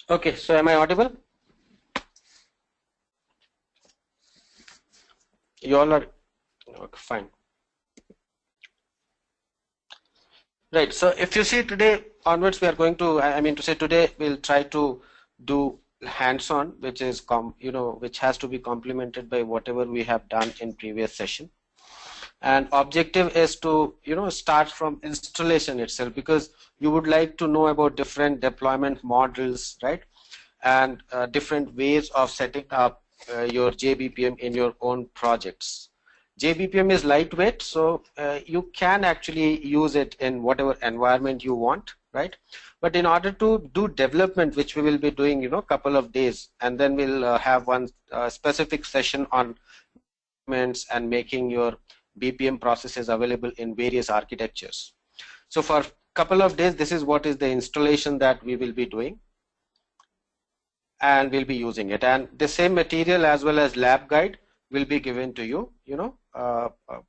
Okay, so am I audible? You all are okay, fine. Right. So if you see today onwards, we are going to, I mean to say today, we'll try to do hands-on, which is which has to be complemented by whatever we have done in previous session. And objective is to, start from installation itself, because you would like to know about different deployment models, right? And different ways of setting up your JBPM in your own projects. JBPM is lightweight, so you can actually use it in whatever environment you want, right? But in order to do development, which we will be doing, couple of days, and then we'll have one specific session on and making your BPM processes available in various architectures. So for a couple of days, this is what is the installation that we will be doing, and we'll be using it. And the same material as well as lab guide will be given to you,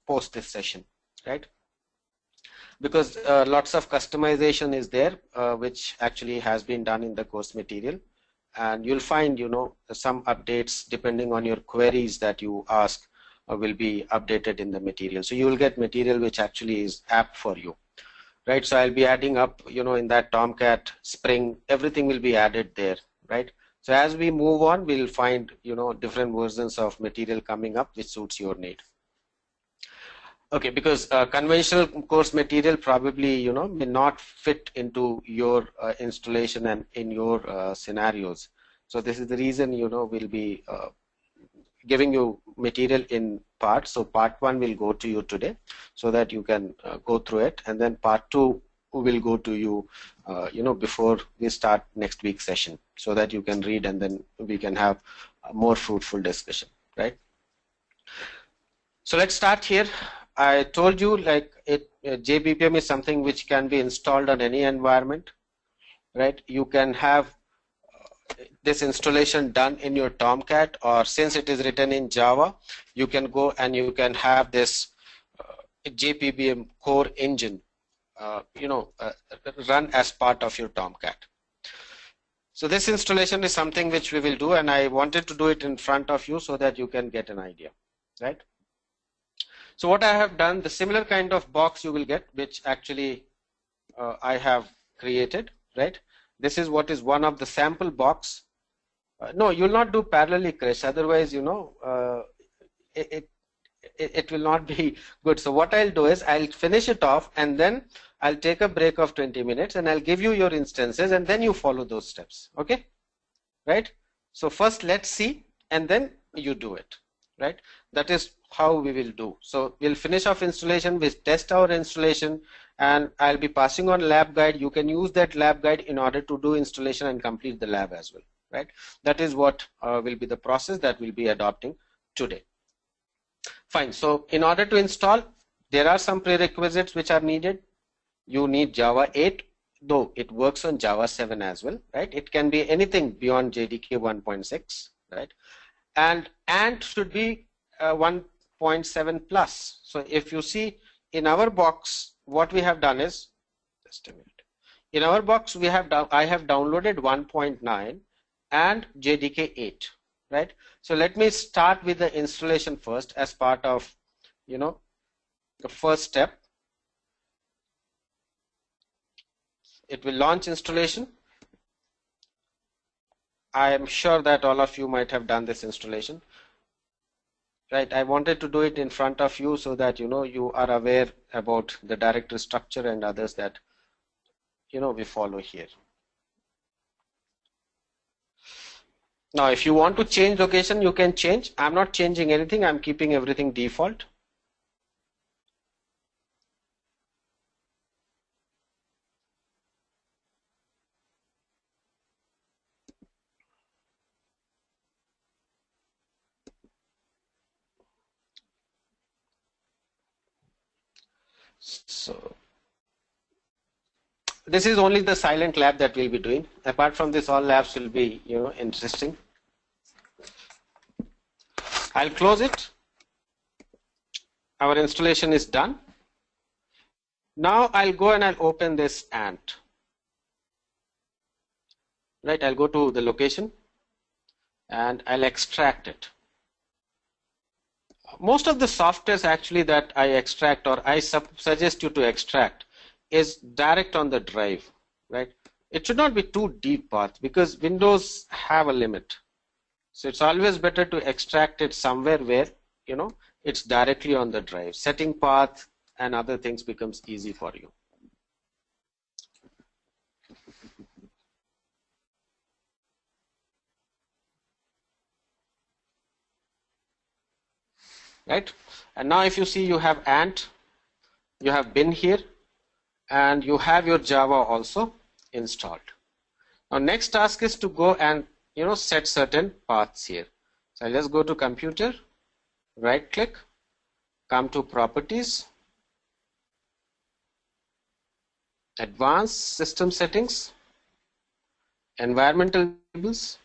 post this session, right? Because lots of customization is there, which actually has been done in the course material, and you'll find, some updates depending on your queries that you ask will be updated in the material. So you will get material which actually is apt for you, right? So I'll be adding up, in that Tomcat, Spring, everything will be added there, right? So as we move on, we'll find, different versions of material coming up which suits your need. Okay, because conventional course material probably, may not fit into your installation and in your scenarios. So this is the reason, we'll be giving you material in parts. So part 1 will go to you today so that you can go through it, and then part 2 will go to you, before we start next week's session, so that you can read and then we can have a more fruitful discussion, right? So let's start here. I told you JBPM is something which can be installed on any environment, right? You can have this installation done in your Tomcat, or since it is written in Java, you can go and you can have this JBPM core engine, run as part of your Tomcat. So this installation is something which we will do, and I wanted to do it in front of you so that you can get an idea, right? So what I have done, the similar kind of box you will get, which actually I have created, right? This is what is one of the sample box. No, you'll not do parallelly, Krish. Otherwise, it will not be good. So what I'll do is I'll finish it off, and then I'll take a break of 20 minutes, and I'll give you your instances, and then you follow those steps. Okay, right? So first let's see, and then you do it, right? That is how we will do. So we'll finish off installation, we'll test our installation, and I'll be passing on lab guide. You can use that lab guide in order to do installation and complete the lab as well, right? That is what will be the process that we'll be adopting today. Fine. So in order to install, there are some prerequisites which are needed. You need Java 8, though it works on Java 7 as well, right? It can be anything beyond JDK 1.6, right? And should be 1.7 plus. So if you see in our box, what we have done is, just a minute. In our box, I have downloaded 1.9 and JDK 8, right? So let me start with the installation first as part of, the first step. It will launch installation. I am sure that all of you might have done this installation, right? I wanted to do it in front of you so that you are aware about the directory structure and others that we follow here. Now if you want to change location, you can change. I'm not changing anything, I'm keeping everything default. So this is only the silent lab that we'll be doing. Apart from this, all labs will be interesting. I'll close it. Our installation is done. Now I'll go and I'll open this ant. right? I'll go to the location and I'll extract it. Most of the softwares actually that I extract or I suggest you to extract is direct on the drive, right? It should not be too deep path because Windows have a limit. So it's always better to extract it somewhere where, you know, it's directly on the drive. Setting path and other things becomes easy for you. Right? And now if you see, you have ant, you have bin here, and you have your Java also installed. Now next task is to go and, you know, set certain paths here. So I'll just go to computer, right click, come to properties, advanced system settings, environmental variables,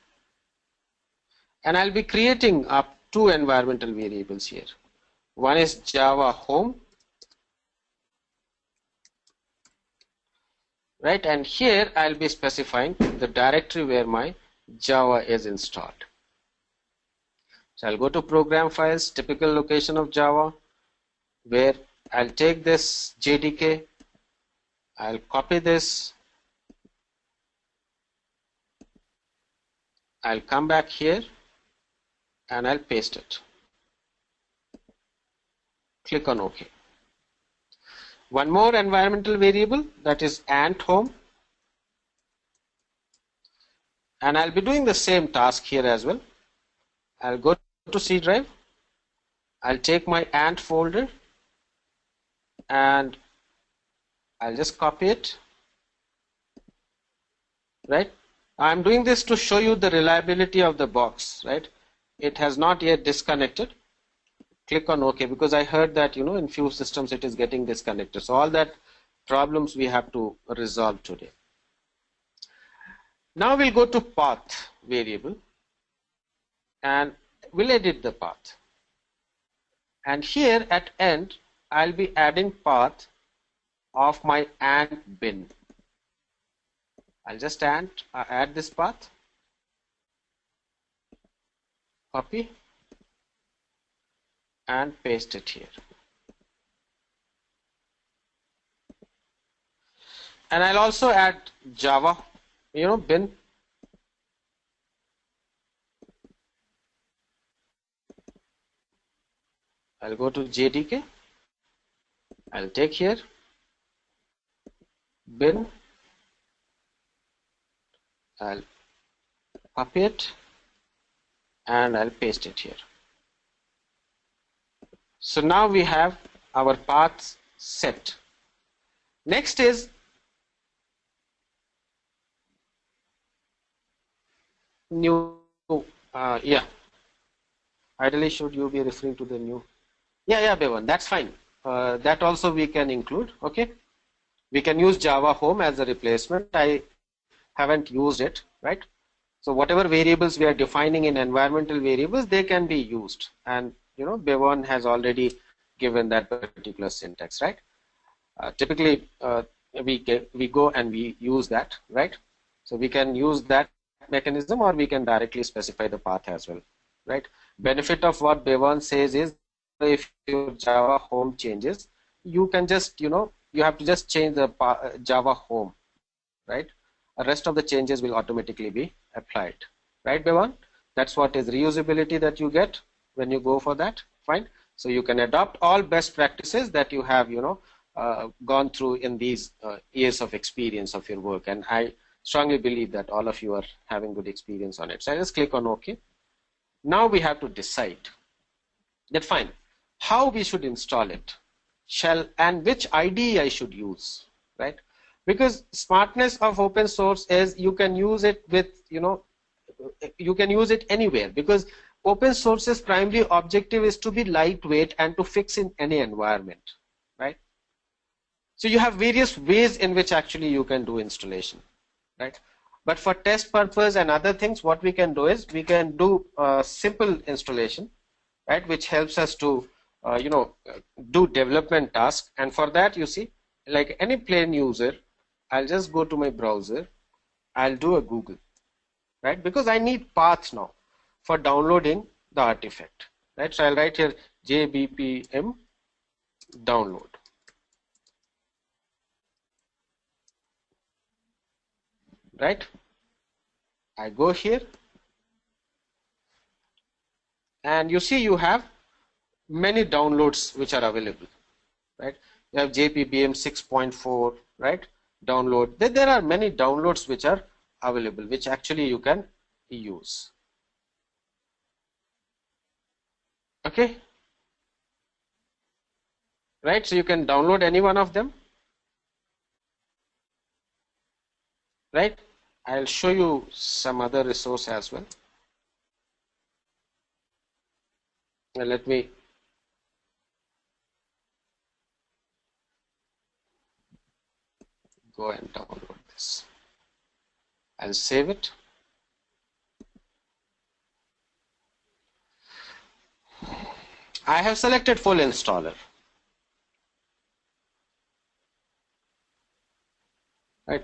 and I'll be creating up two environmental variables here. One is Java home, right, and here I'll be specifying the directory where my Java is installed. So I'll go to program files, typical location of Java, where I'll take this JDK, I'll copy this, I'll come back here and I'll paste it. Click on OK. One more environmental variable, that is ant home, and I'll be doing the same task here as well. I'll go to C drive, I'll take my ant folder and I'll just copy it, right? I'm doing this to show you the reliability of the box, right? It has not yet disconnected. Click on OK, because I heard that, you know, in few systems it is getting disconnected. So all that problems we have to resolve today. Now we'll go to path variable and we'll edit the path. And here at end, I'll be adding path of my ant bin. I'll just add this path, copy, and paste it here. And I'll also add Java, you know, bin. I'll go to JDK. I'll take here bin. I'll copy it and I'll paste it here. So now we have our paths set. Next is new. Yeah. Ideally, should you be referring to the new? Yeah, Bevan, that's fine. That also we can include. Okay. We can use Java home as a replacement. I haven't used it, right? So whatever variables we are defining in environmental variables, they can be used. And you know, Bevan has already given that particular syntax, right? Typically, we go and we use that, right? So we can use that mechanism, or we can directly specify the path as well, right? Benefit of what Bevan says is, if your Java home changes, you can just, you know, you have to just change the Java home, right? The rest of the changes will automatically be applied, right, Bevan? That's what is reusability that you get when you go for that. Fine. So you can adopt all best practices that you have, you know, gone through in these years of experience of your work, and I strongly believe that all of you are having good experience on it. So I just click on OK. Now we have to decide that fine, how we should install it, and which IDE I should use, right? Because smartness of open source is you can use it with, you know, you can use it anywhere, because open source's primary objective is to be lightweight and to fix in any environment, right? So you have various ways in which actually you can do installation, right? But for test purpose and other things, what we can do is we can do simple installation, right? Which helps us to, you know, do development tasks. And for that, you see, like any plain user, I'll just go to my browser, I'll do a Google, right? Because I need path now for downloading the artifact, right? So I'll write here JBPM download, right? I go here and you see you have many downloads which are available, right? You have JBPM 6.4, right? Download. There are many downloads which are available, which actually you can use. Okay, right? So you can download any one of them, right? I'll show you some other resource as well. Let me go and download this. I'll save it. I have selected full installer, right?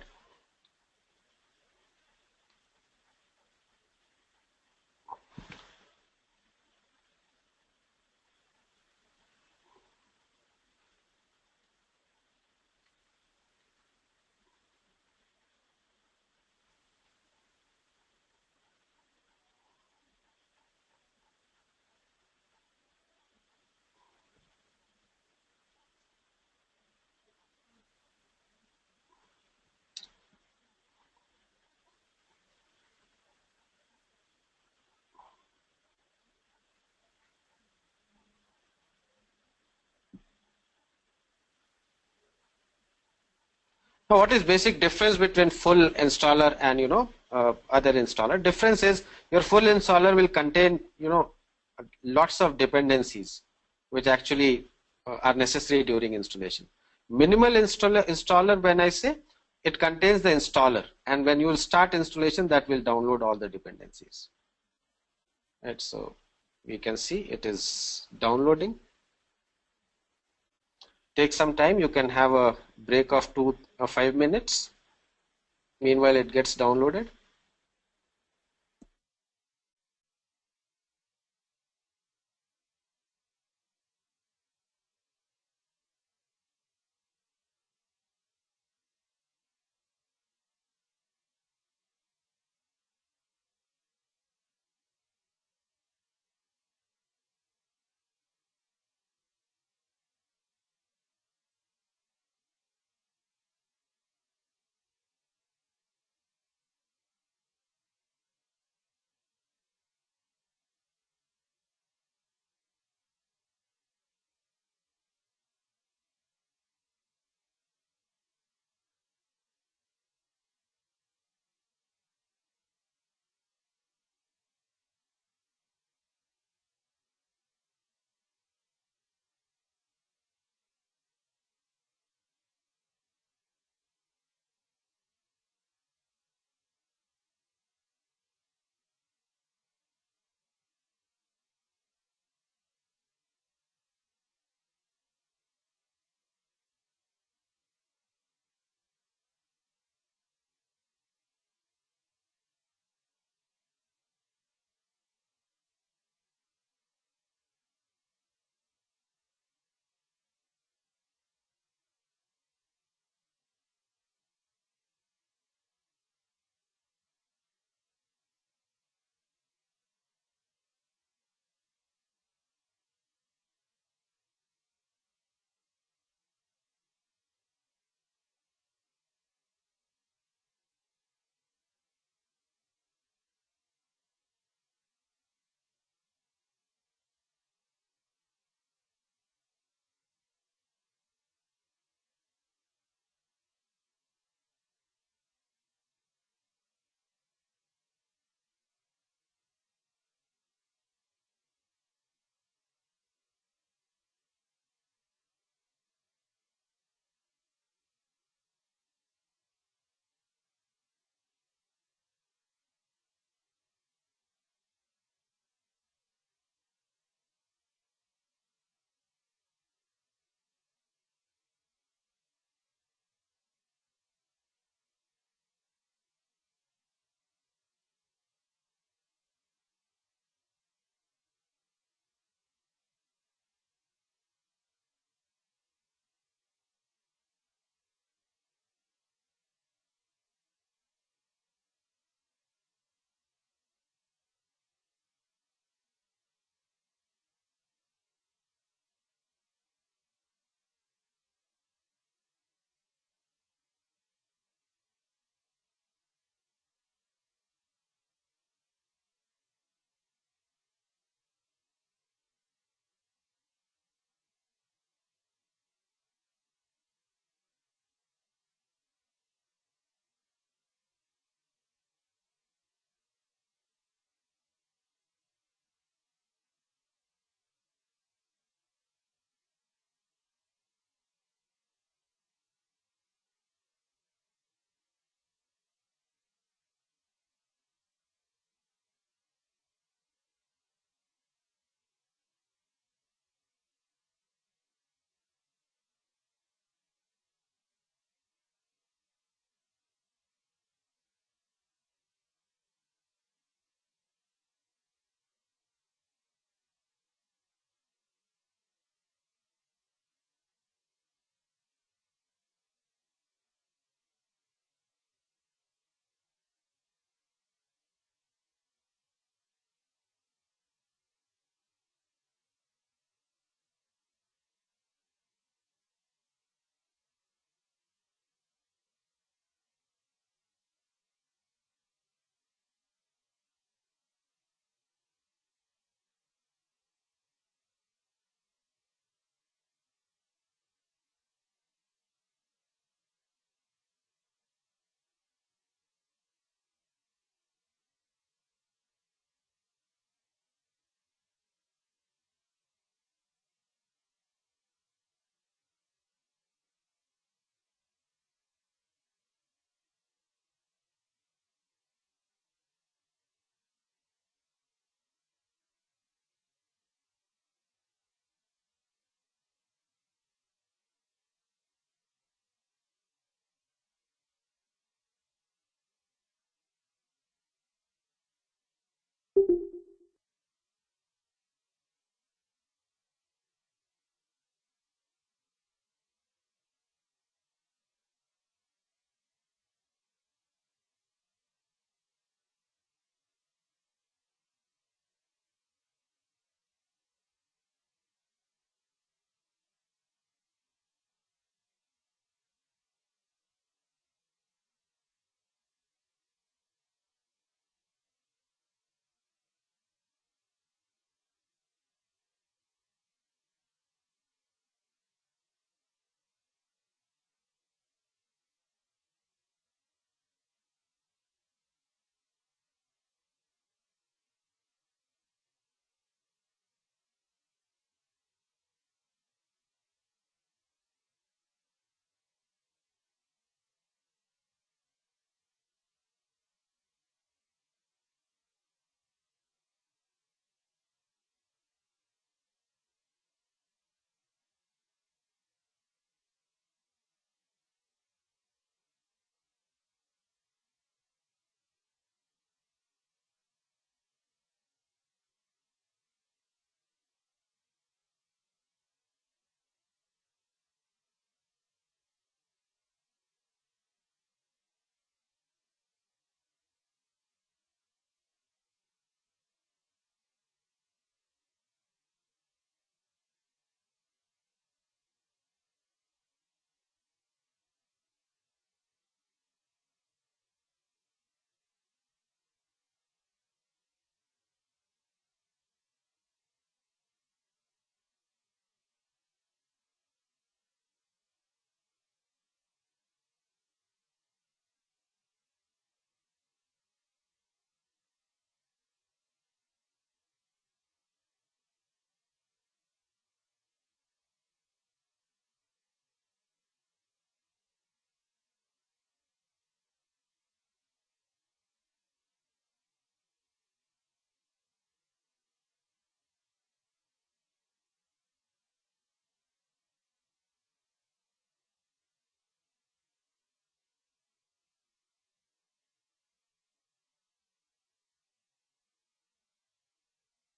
Now, what is basic difference between full installer and other installer? Difference is your full installer will contain lots of dependencies which actually are necessary during installation. Minimal installer, when I say, it contains the installer, and when you will start installation, that will download all the dependencies. Right, so we can see it is downloading. Take some time. You can have a break of 2 or 5 minutes. Meanwhile, it gets downloaded.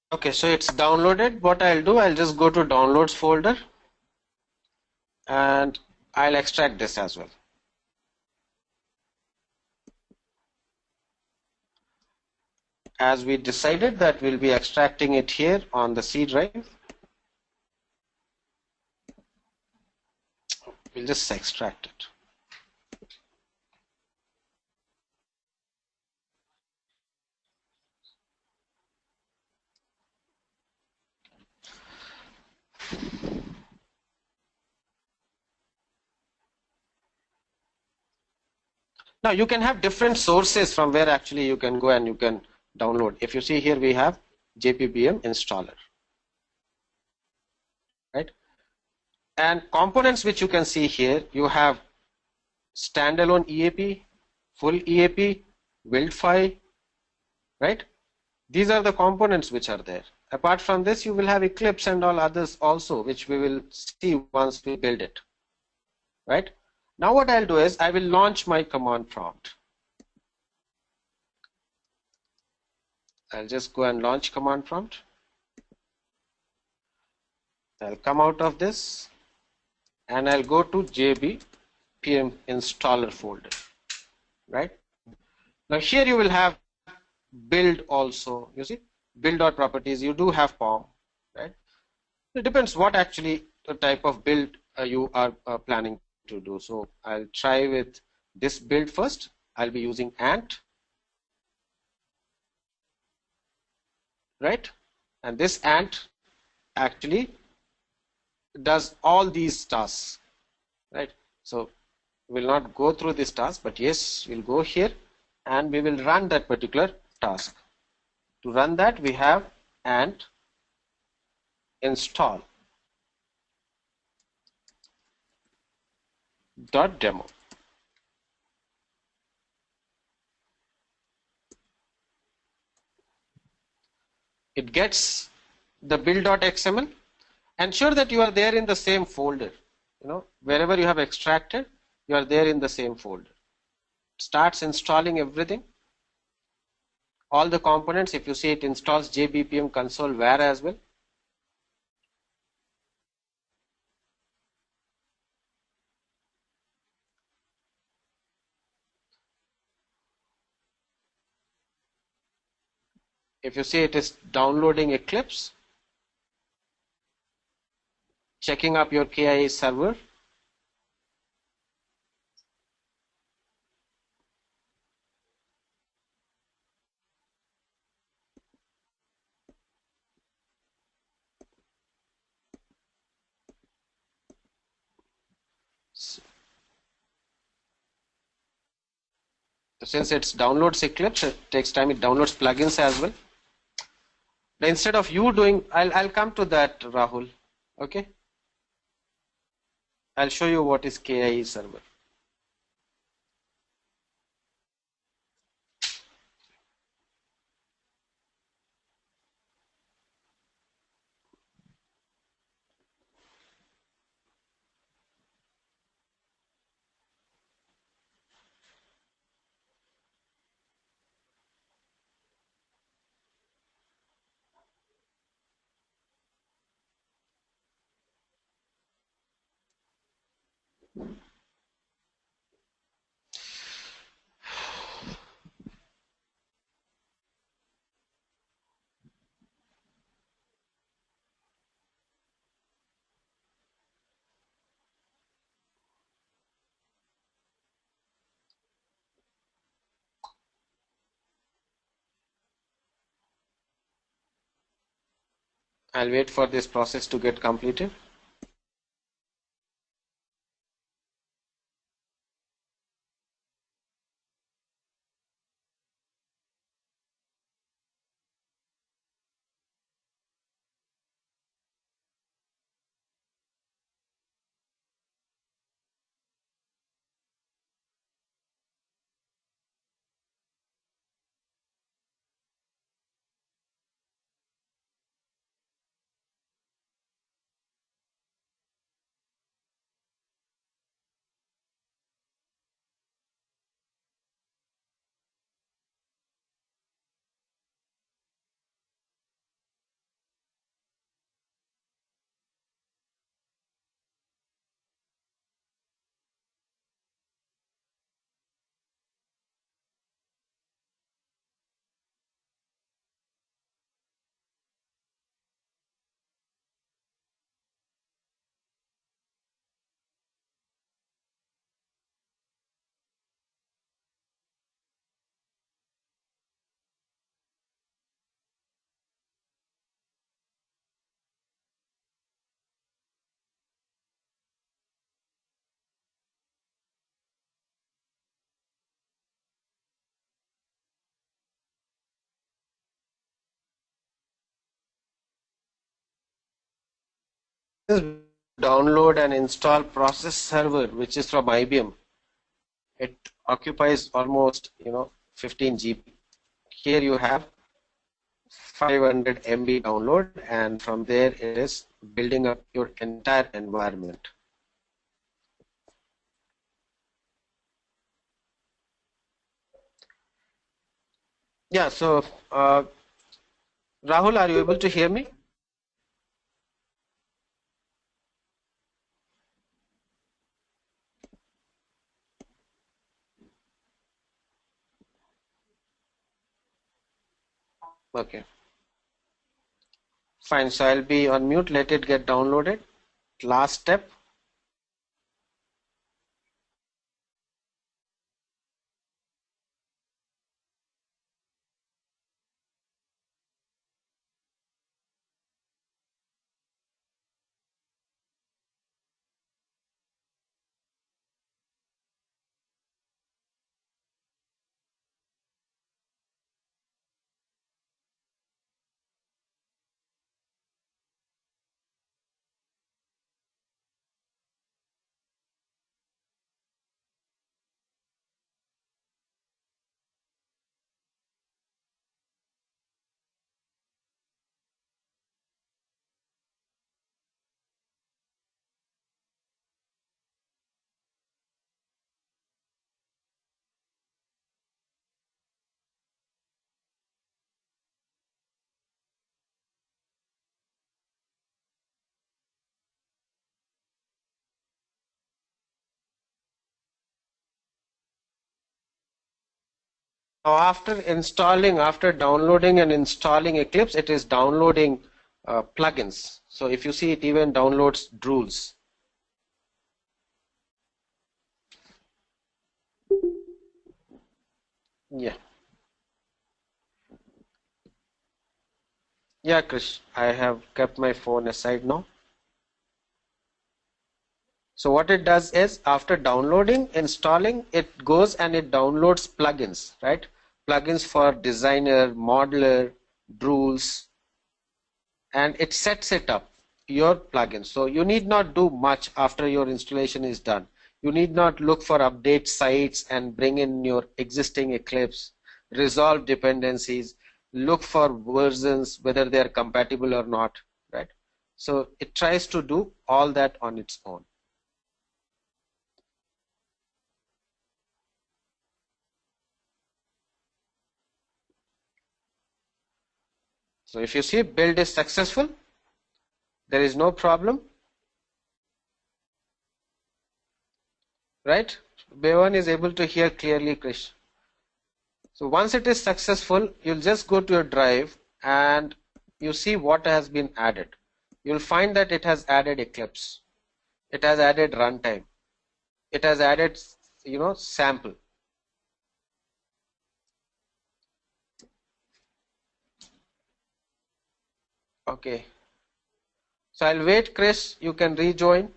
Okay, so it's downloaded. What I'll do, I'll just go to downloads folder and I'll extract this as well. As we decided that we'll be extracting it here on the C drive, we'll just extract it. Now you can have different sources from where actually you can go and you can download. If you see here, we have JBPM installer, right? And components which you can see here, you have standalone EAP, full EAP, build file, right? These are the components which are there. Apart from this, you will have Eclipse and all others also, which we will see once we build it, right? Now what I'll do is I will launch my command prompt. I'll just go and launch command prompt. I'll come out of this and I'll go to JBPM installer folder, right? Now here you will have build also, you see, build.properties, you do have POM, right? It depends what actually the type of build you are planning to do. So I'll try with this build first. I'll be using Ant, right? And this Ant actually does all these tasks, right? So we'll not go through this task, but yes, we'll go here and we will run that particular task. To run that, we have Ant install .demo. It gets the build.xml. Ensure that you are there in the same folder. You know, wherever you have extracted, you are there in the same folder. Starts installing everything. All the components, if you see, it installs JBPM console var as well. If you see, it is downloading Eclipse, checking up your KIA server. Since it downloads Eclipse, it takes time. It downloads plugins as well. Now, instead of you doing, I'll come to that, Rahul. Okay, I'll show you what is KIE server. I'll wait for this process to get completed. download and install process server, which is from IBM. It occupies almost 15 GB. Here you have 500 MB download, and from there it is building up your entire environment. Yeah, so Rahul, are you able to hear me? Okay, fine. So I'll be on mute. Let it get downloaded. Last step. Now, after downloading and installing Eclipse, it is downloading plugins. So if you see, it even downloads rules. Yeah. Yeah, Krish, I have kept my phone aside now. So what it does is, after downloading, installing, it goes and it downloads plugins, right? Plugins for designer, modeler, rules, and it sets it up, your plugin. So you need not do much after your installation is done. You need not look for update sites and bring in your existing Eclipse, resolve dependencies, look for versions, whether they are compatible or not, right? So it tries to do all that on its own. So if you see build is successful, there is no problem, right? Bevan is able to hear clearly, Krish. So once it is successful, you'll just go to your drive and you see what has been added. You'll find that it has added Eclipse. It has added runtime. It has added, sample. Okay. So I'll wait, Chris. You can rejoin.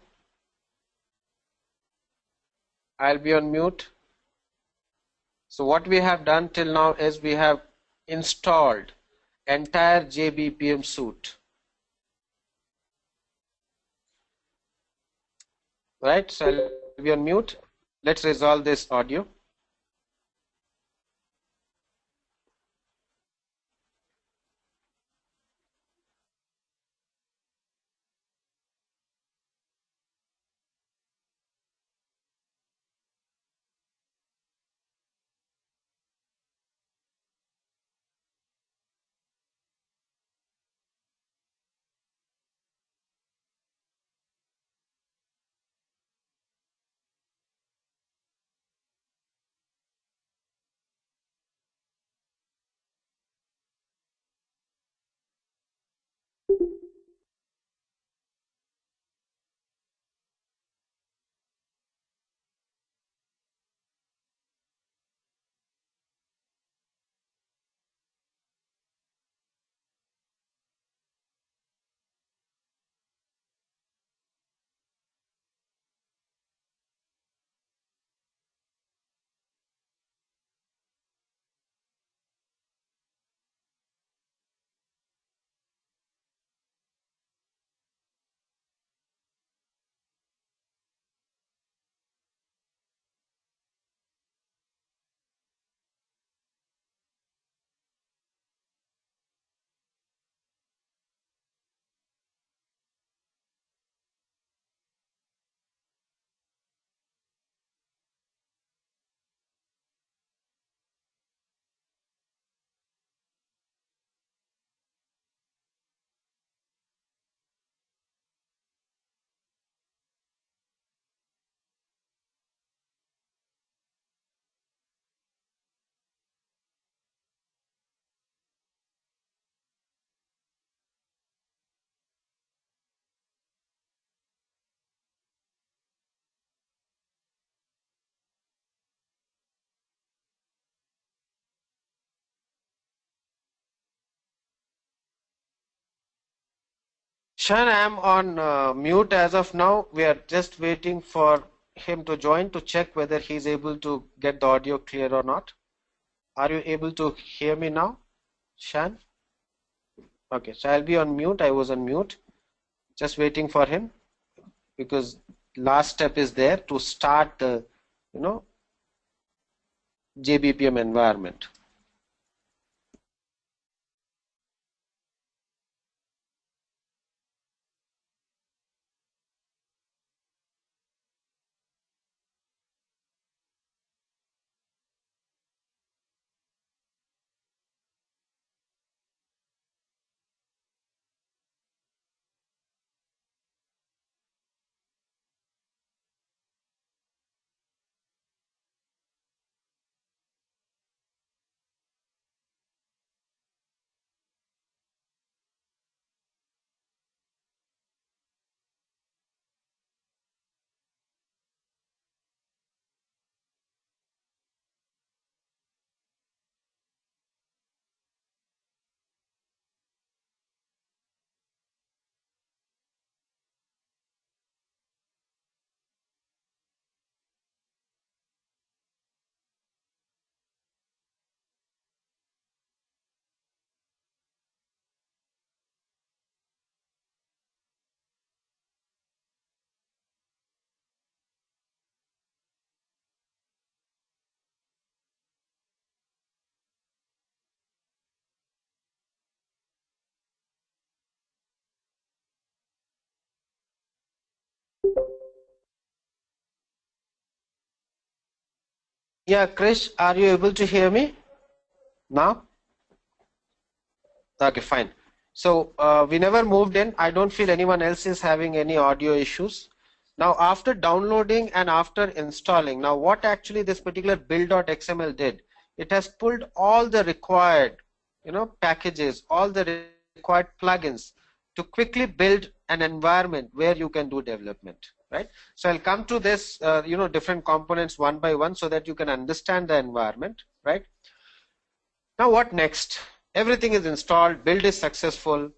I'll be on mute. So what we have done till now is we have installed entire JBPM suite. Right? So I'll be on mute. Let's resolve this audio. Shan, I'm on mute as of now. We are just waiting for him to join to check whether he's able to get the audio clear or not. Are you able to hear me now, Shan? Okay, so I'll be on mute. I was on mute. Just waiting for him because last step is there to start the, you know, JBPM environment. Yeah, Krish, are you able to hear me now? Okay, fine. So we never moved in. I don't feel anyone else is having any audio issues. Now, after downloading and after installing, now what actually this particular build.xml did, it has pulled all the required, packages, all the required plugins to quickly build an environment where you can do development, right? So I'll come to this, different components one by one so that you can understand the environment, right? Now what next? Everything is installed, build is successful.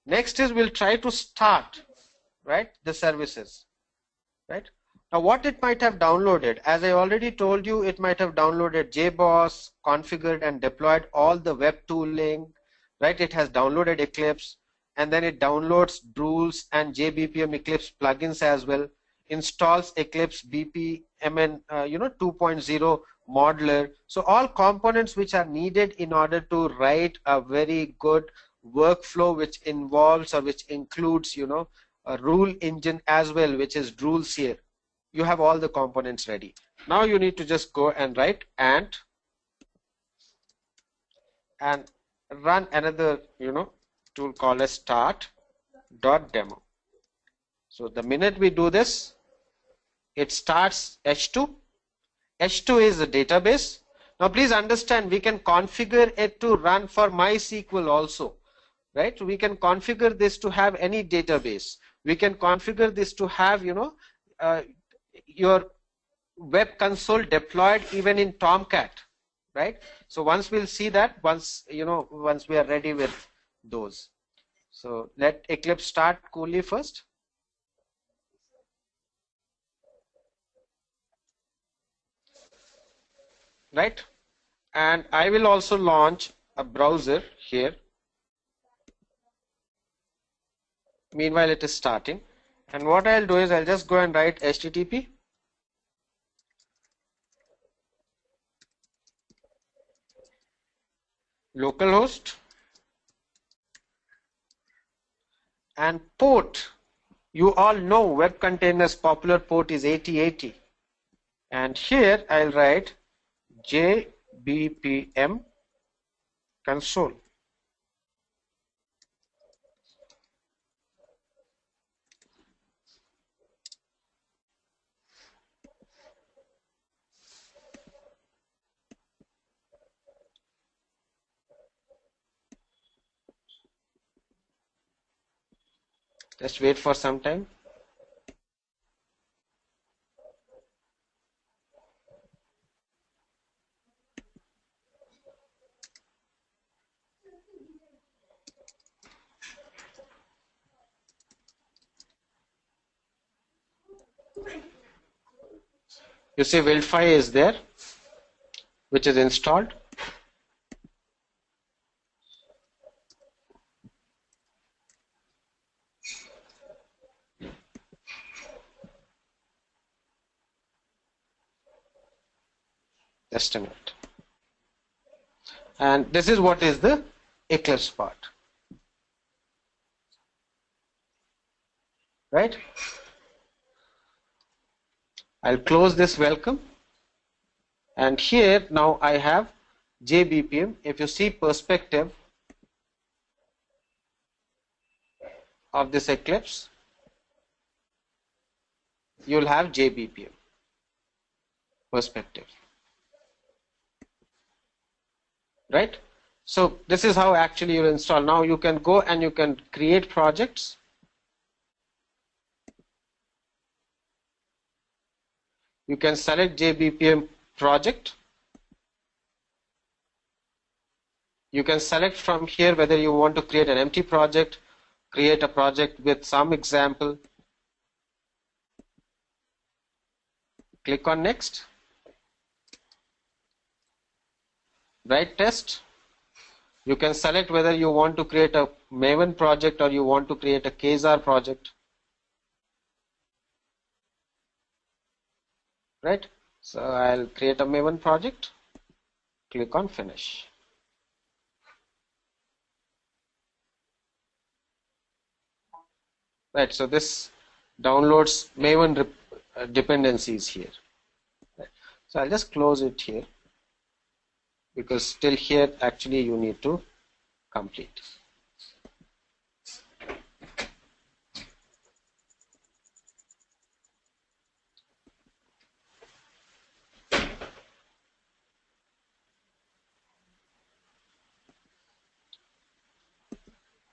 Next is we'll try to start, right, the services, right? Now what it might have downloaded, as I already told you, it might have downloaded JBoss, configured and deployed all the web tooling, right? It has downloaded Eclipse, and then it downloads Drools and JBPM Eclipse plugins as well, installs Eclipse BPMN 2.0 modeler. So all components which are needed in order to write a very good workflow which involves or which includes a rule engine as well, which is Drools here. You have all the components ready. Now you need to just go and write and run another tool called as start.demo. So the minute we do this, it starts H2. H2 is a database. Now please understand, we can configure it to run for MySQL also, right? We can configure this to have any database. We can configure this to have your web console deployed even in Tomcat, right? So once we'll see that once we are ready with those. So let Eclipse start coolly first. Right? And I will also launch a browser here. Meanwhile, it is starting. And what I'll do is I'll just go and write HTTP localhost and port. You all know web containers popular port is 8080. And here I'll write JBPM console. Just wait for some time. You see Wildfire is there, which is installed. Just a minute. And this is what is the Eclipse part. Right? I'll close this welcome. And here now I have JBPM. If you see perspective of this Eclipse, you'll have JBPM perspective. Right? So this is how actually you install. Now you can go and you can create projects. You can select JBPM project. You can select from here whether you want to create an empty project, create a project with some example. Click on next. Write test. You can select whether you want to create a Maven project or you want to create a Quasar project. Right? So I'll create a Maven project. Click on finish. Right, so this downloads Maven dependencies here. Right. So I'll just close it here because still here actually you need to complete.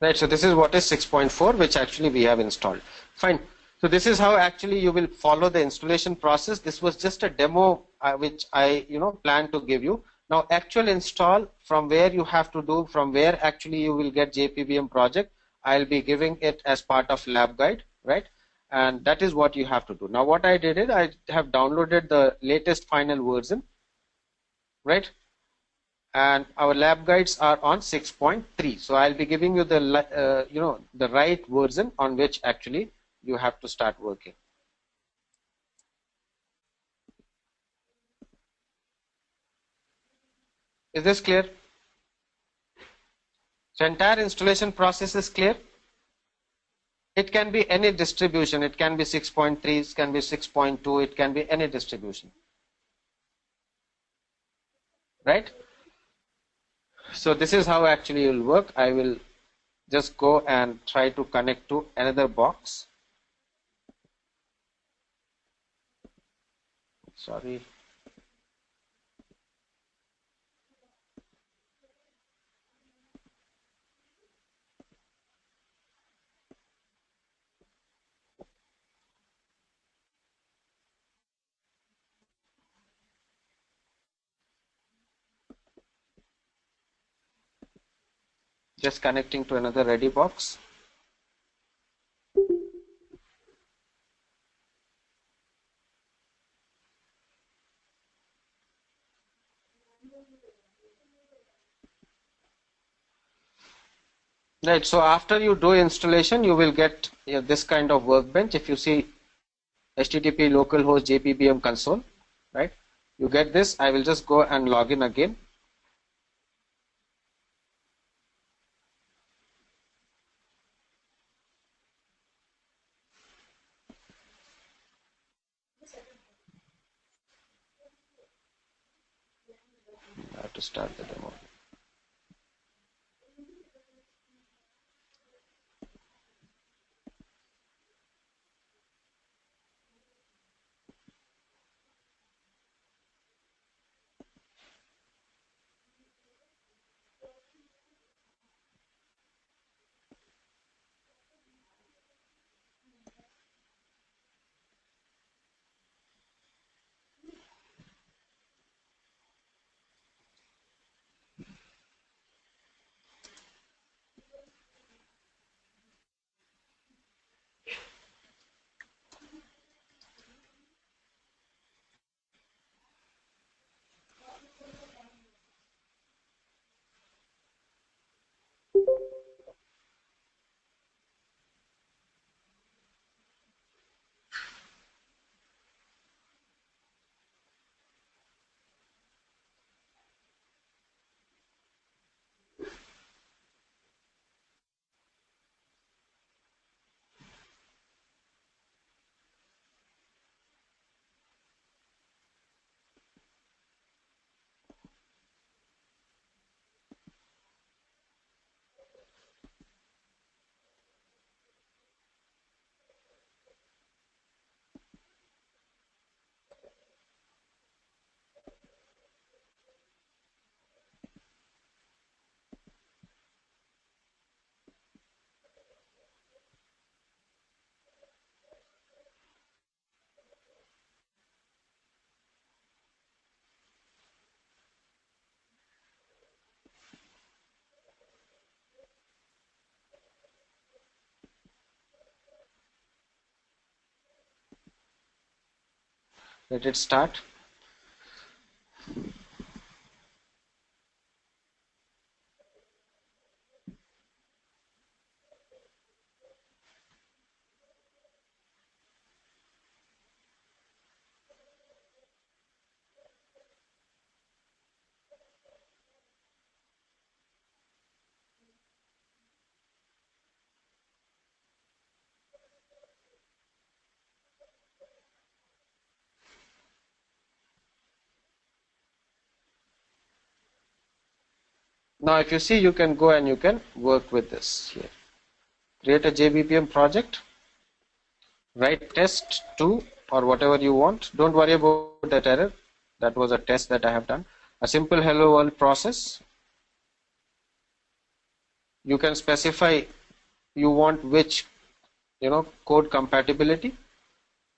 Right, so this is what is 6.4, which actually we have installed. Fine. So this is how actually you will follow the installation process. This was just a demo which I plan to give you. Now actual install, from where you have to do, from where actually you will get JBPM project, I'll be giving it as part of lab guide, right? And that is what you have to do. Now what I did is I have downloaded the latest final version, right? And our lab guides are on 6.3. So I'll be giving you the the right version on which actually you have to start working. Is this clear? So entire installation process is clear. It can be any distribution. It can be 6.3, it can be 6.2, it can be any distribution. Right? So this is how actually it will work. I will just go and try to connect to another box. Sorry. Just connecting to another ready box. Right, so after you do installation, you will get this kind of workbench. If you see HTTP localhost JBPM console, right? You get this. I will just go and log in again. I have to start the demo. Let it start. Now if you see, you can go and you can work with this here. Create a JBPM project, write test 2 or whatever you want. Don't worry about that error. That was a test that I have done. A simple hello world process. You can specify you want which code compatibility.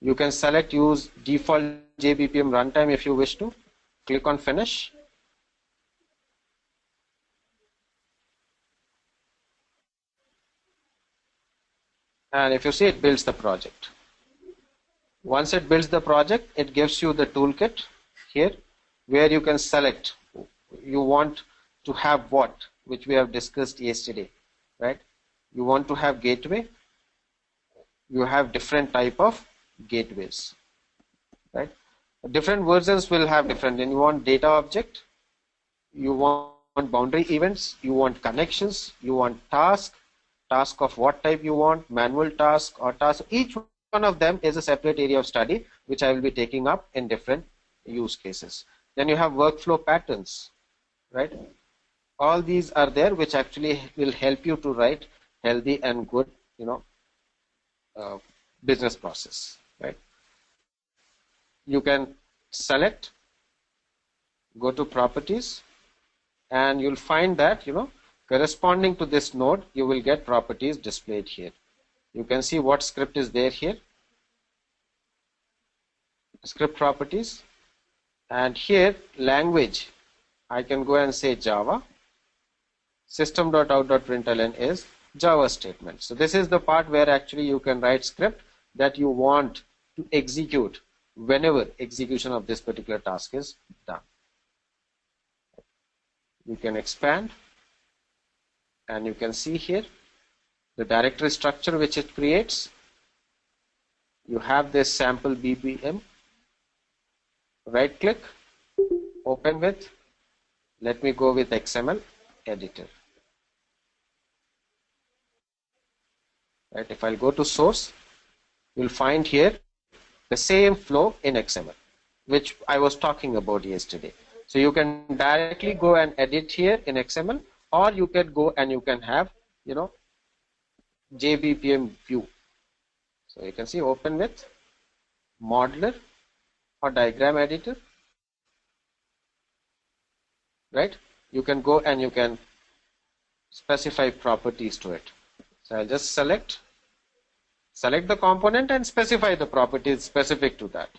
You can select use default JBPM runtime if you wish to. Click on finish. And if you see, it builds the project. Once it builds the project, it gives you the toolkit here where you can select you want to have what, which we have discussed yesterday, right? You want to have gateway. You have different type of gateways, right? Different versions will have different. And you want data object, you want boundary events, you want connections, you want task of what type you want, manual task or task. Each one of them is a separate area of study which I will be taking up in different use cases. Then you have workflow patterns, right? All these are there which actually will help you to write healthy and good business process, right? You can select, go to properties, and you'll find that corresponding to this node you will get properties displayed here. You can see what script is there here, script properties, and here language I can go and say Java. System.out.println is Java statement. So this is the part where actually you can write script that you want to execute whenever execution of this particular task is done. You can expand and you can see here the directory structure which it creates. You have this sample BPM. Right click, open with, let me go with XML editor. Right, if I'll go to source, you'll find here the same flow in XML which I was talking about yesterday. So you can directly go and edit here in XML, or you can go and you can have JBPM view. So you can see open with modeler or diagram editor, right? You can go and you can specify properties to it. So I'll just select the component and specify the properties specific to that,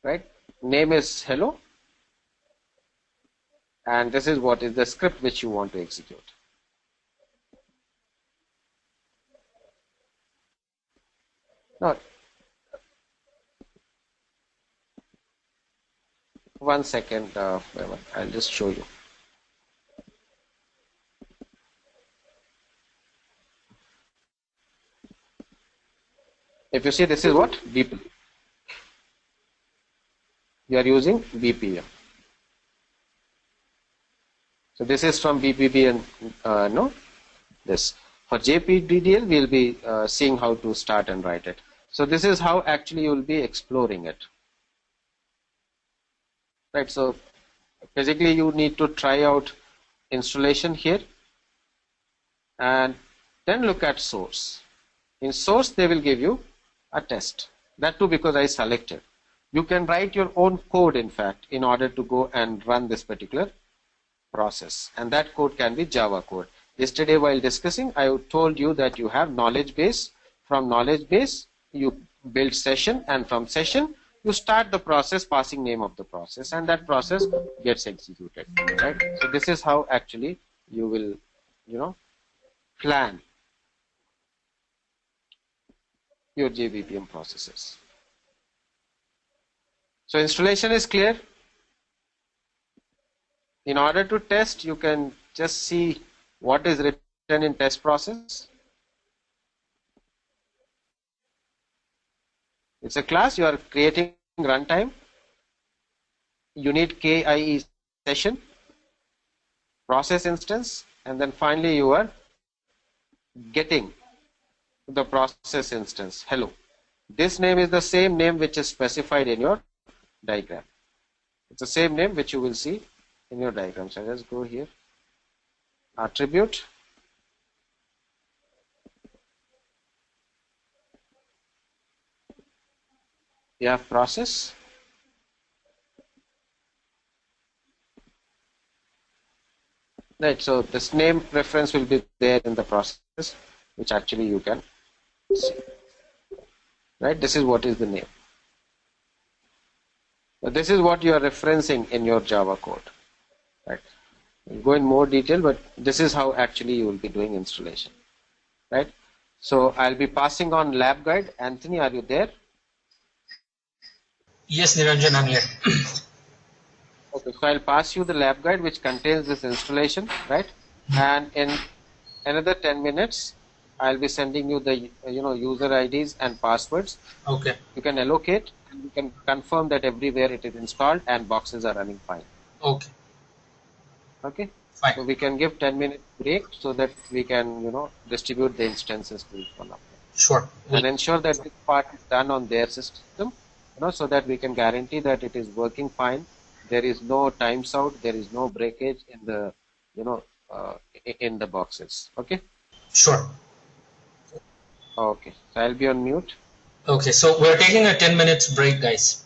right? Name is hello, and this is what is the script which you want to execute. Now, one second, I'll just show you. If you see, this is what BPM. You are using BPM. So this is from BPM. This for JPDDL we'll be seeing how to start and write it. So this is how actually you will be exploring it. Right. So basically you need to try out installation here, and then look at source. In source they will give you a test. That too because I selected. You can write your own code, in fact, in order to go and run this particular process, and that code can be Java code. Yesterday while discussing, I told you that you have knowledge base. From knowledge base you build session, and from session you start the process passing name of the process, and that process gets executed, right? So this is how actually you will plan your JBPM processes. So installation is clear. In order to test, you can just see what is written in test process. It's a class you are creating runtime. You need KIE session, process instance, and then finally you are getting the process instance. Hello. This name is the same name which is specified in your diagram. It's the same name which you will see in your diagram. So let's go here. Attribute. You have process. Right, so this name reference will be there in the process, which actually you can see. Right, this is what is the name. So this is what you are referencing in your Java code. Right, we'll go in more detail, but this is how actually you will be doing installation. Right, so I'll be passing on lab guide. Anthony, are you there? Yes, Niranjan, I'm here. Okay, so I'll pass you the lab guide which contains this installation, right? And in another 10 minutes, I'll be sending you the user IDs and passwords. Okay. You can allocate and you can confirm that everywhere it is installed and boxes are running fine. Okay. Okay. Fine. So we can give 10-minute break so that we can distribute the instances to each one of them. Sure. And ensure that this part is done on their system, so that we can guarantee that it is working fine. There is no times out, there is no breakage in the, in the boxes. Okay. Sure. Okay. So I'll be on mute. Okay. So we're taking a 10 minutes break, guys.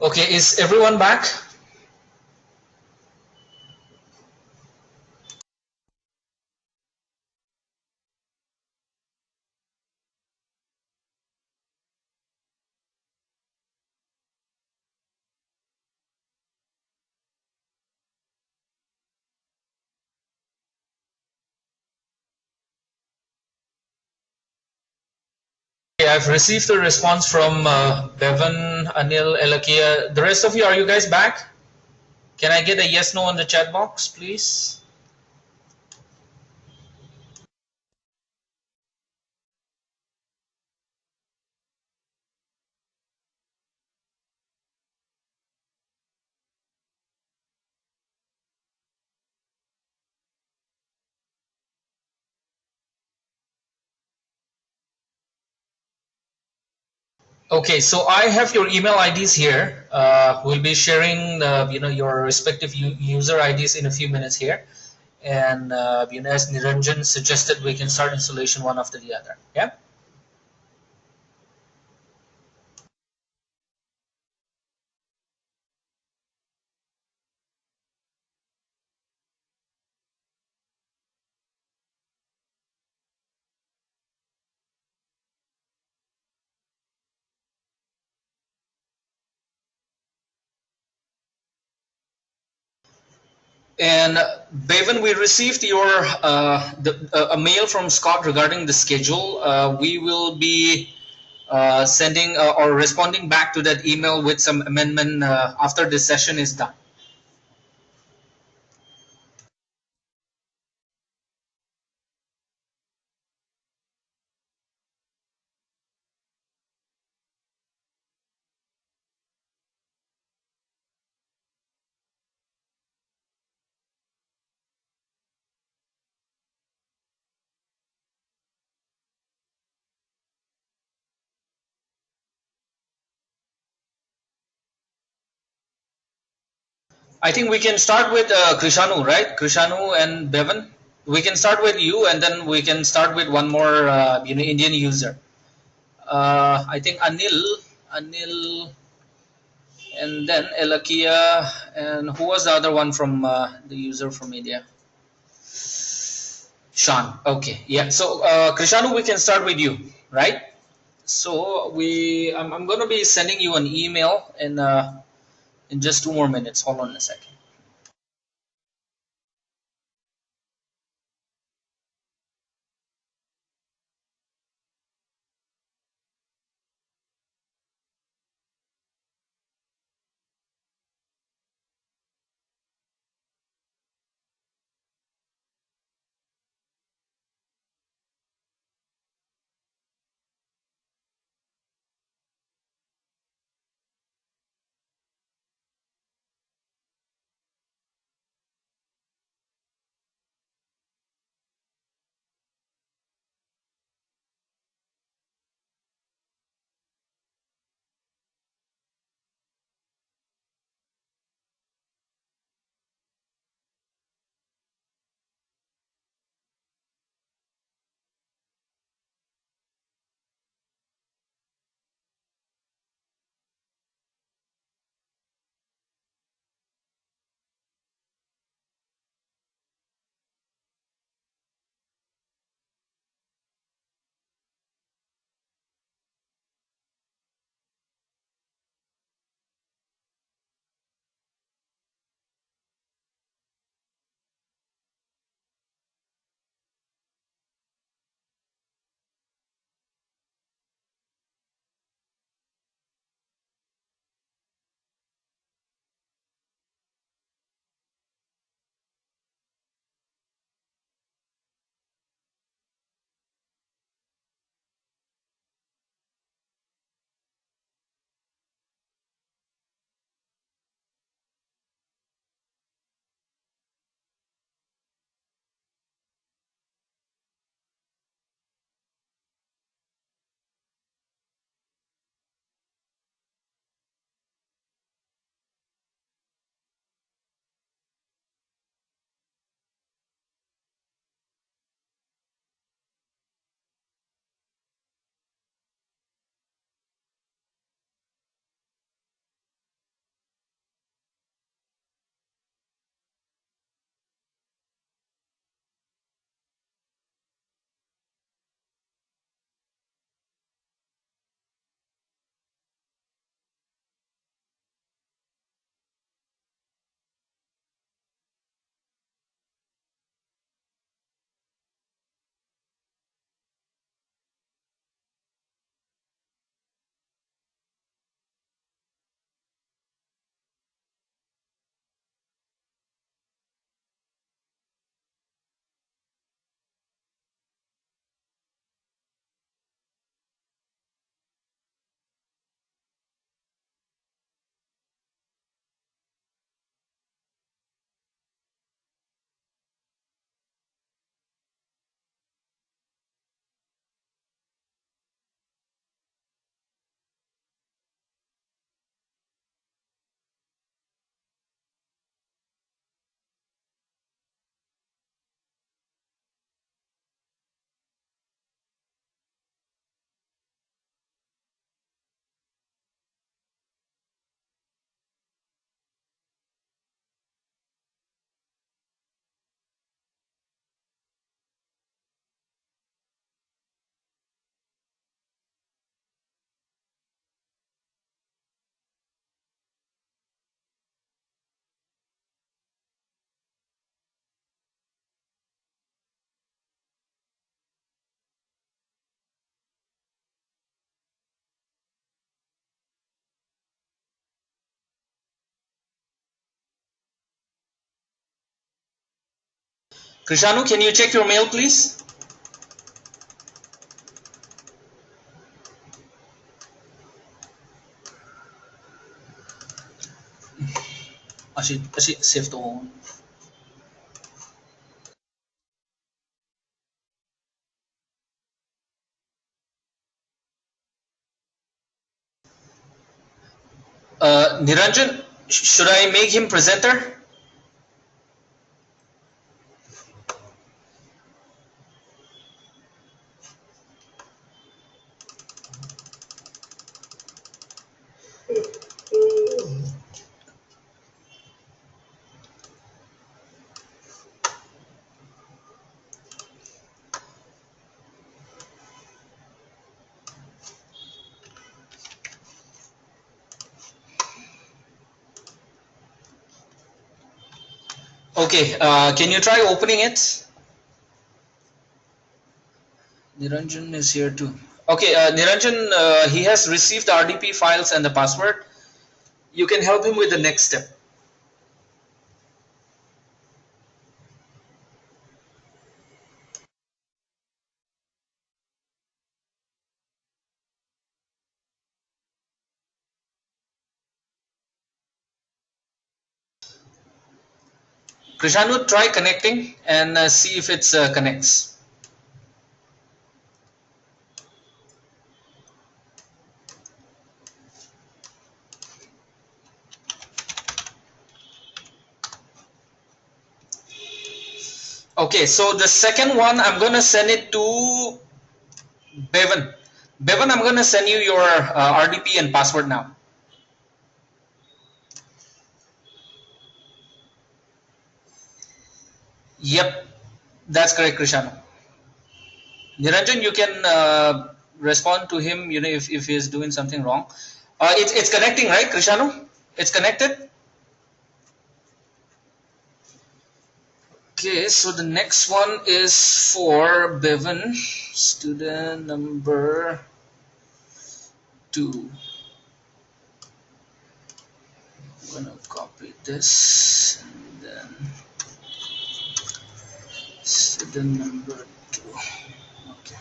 Okay, is everyone back? Okay, I've received a response from Bevan, Anil, Elakia. The rest of you, are you guys back? Can I get a yes no in the chat box, please? Okay, so I have your email IDs here. We'll be sharing your respective user IDs in a few minutes here. And as Niranjan suggested, we can start installation one after the other. Yeah. And Bevan, we received a mail from Scott regarding the schedule. We will be sending or responding back to that email with some amendment after this session is done. I think we can start with Krishanu, right? Krishanu and Bevan. We can start with you, and then we can start with one more, Indian user. I think Anil, and then Elakia, and who was the other one from the user from India? Sean. Okay, yeah. So Krishanu, we can start with you, right? So I'm going to be sending you an email in just 2 more minutes. Hold on a second. Krishanu, can you check your mail, please? Actually, save the one. Niranjan, should I make him presenter? Okay, can you try opening it? Niranjan is here too. Okay, Niranjan, he has received the RDP files and the password. You can help him with the next step. Krishanu, try connecting and see if it connects. Okay, so the second one, I'm going to send it to Bevan. Bevan, I'm going to send you your RDP and password now. Yep, that's correct, Krishanu. Niranjan, you can respond to him, if he is doing something wrong. It's connecting, right, Krishanu? It's connected? Okay, so the next one is for Bevan, student number 2. I'm gonna copy this and then student number 2. Okay.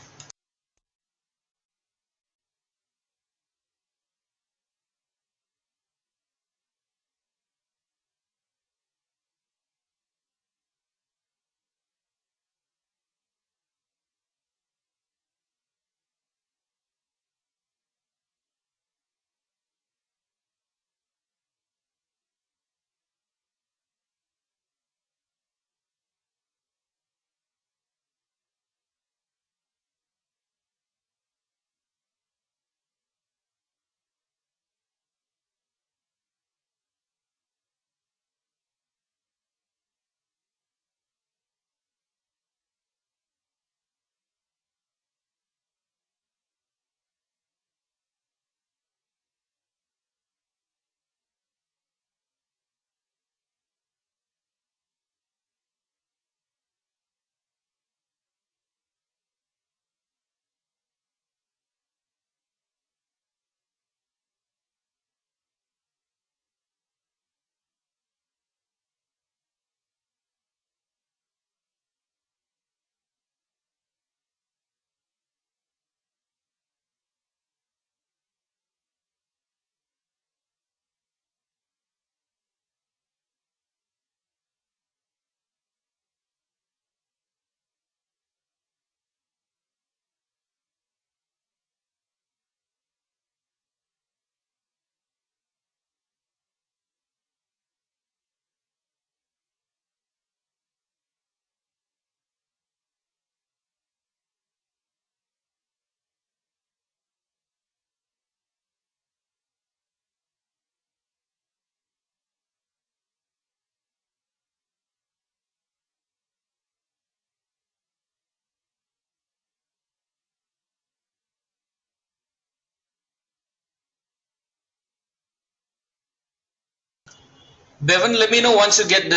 Bevan, let me know once you get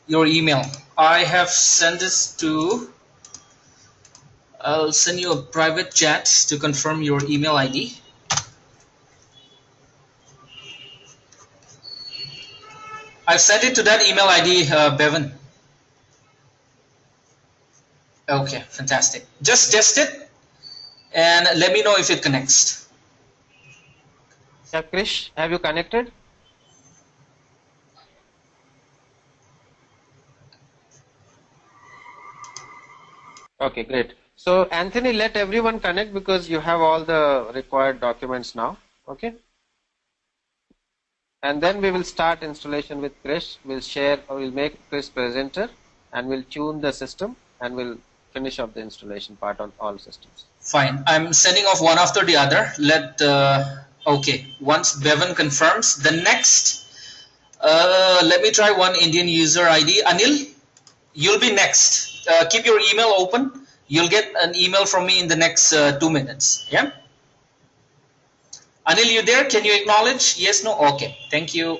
your email. I have sent this to. I'll send you a private chat to confirm your email ID. I've sent it to that email ID, Bevan. Okay, fantastic. Just test it and let me know if it connects. Yeah, Krish, have you connected? Okay, great. So Anthony, let everyone connect because you have all the required documents now. Okay. And then we will start installation with Krish. We'll share or we'll make Krish presenter and we'll tune the system and we'll finish up the installation part on all systems. Fine. I'm sending off one after the other. Okay. Once Bevan confirms, the next, let me try one Indian user ID. Anil, you'll be next. Keep your email open. You'll get an email from me in the next 2 minutes. Yeah. Anil, you there? Can you acknowledge? Yes, no? Okay. Thank you.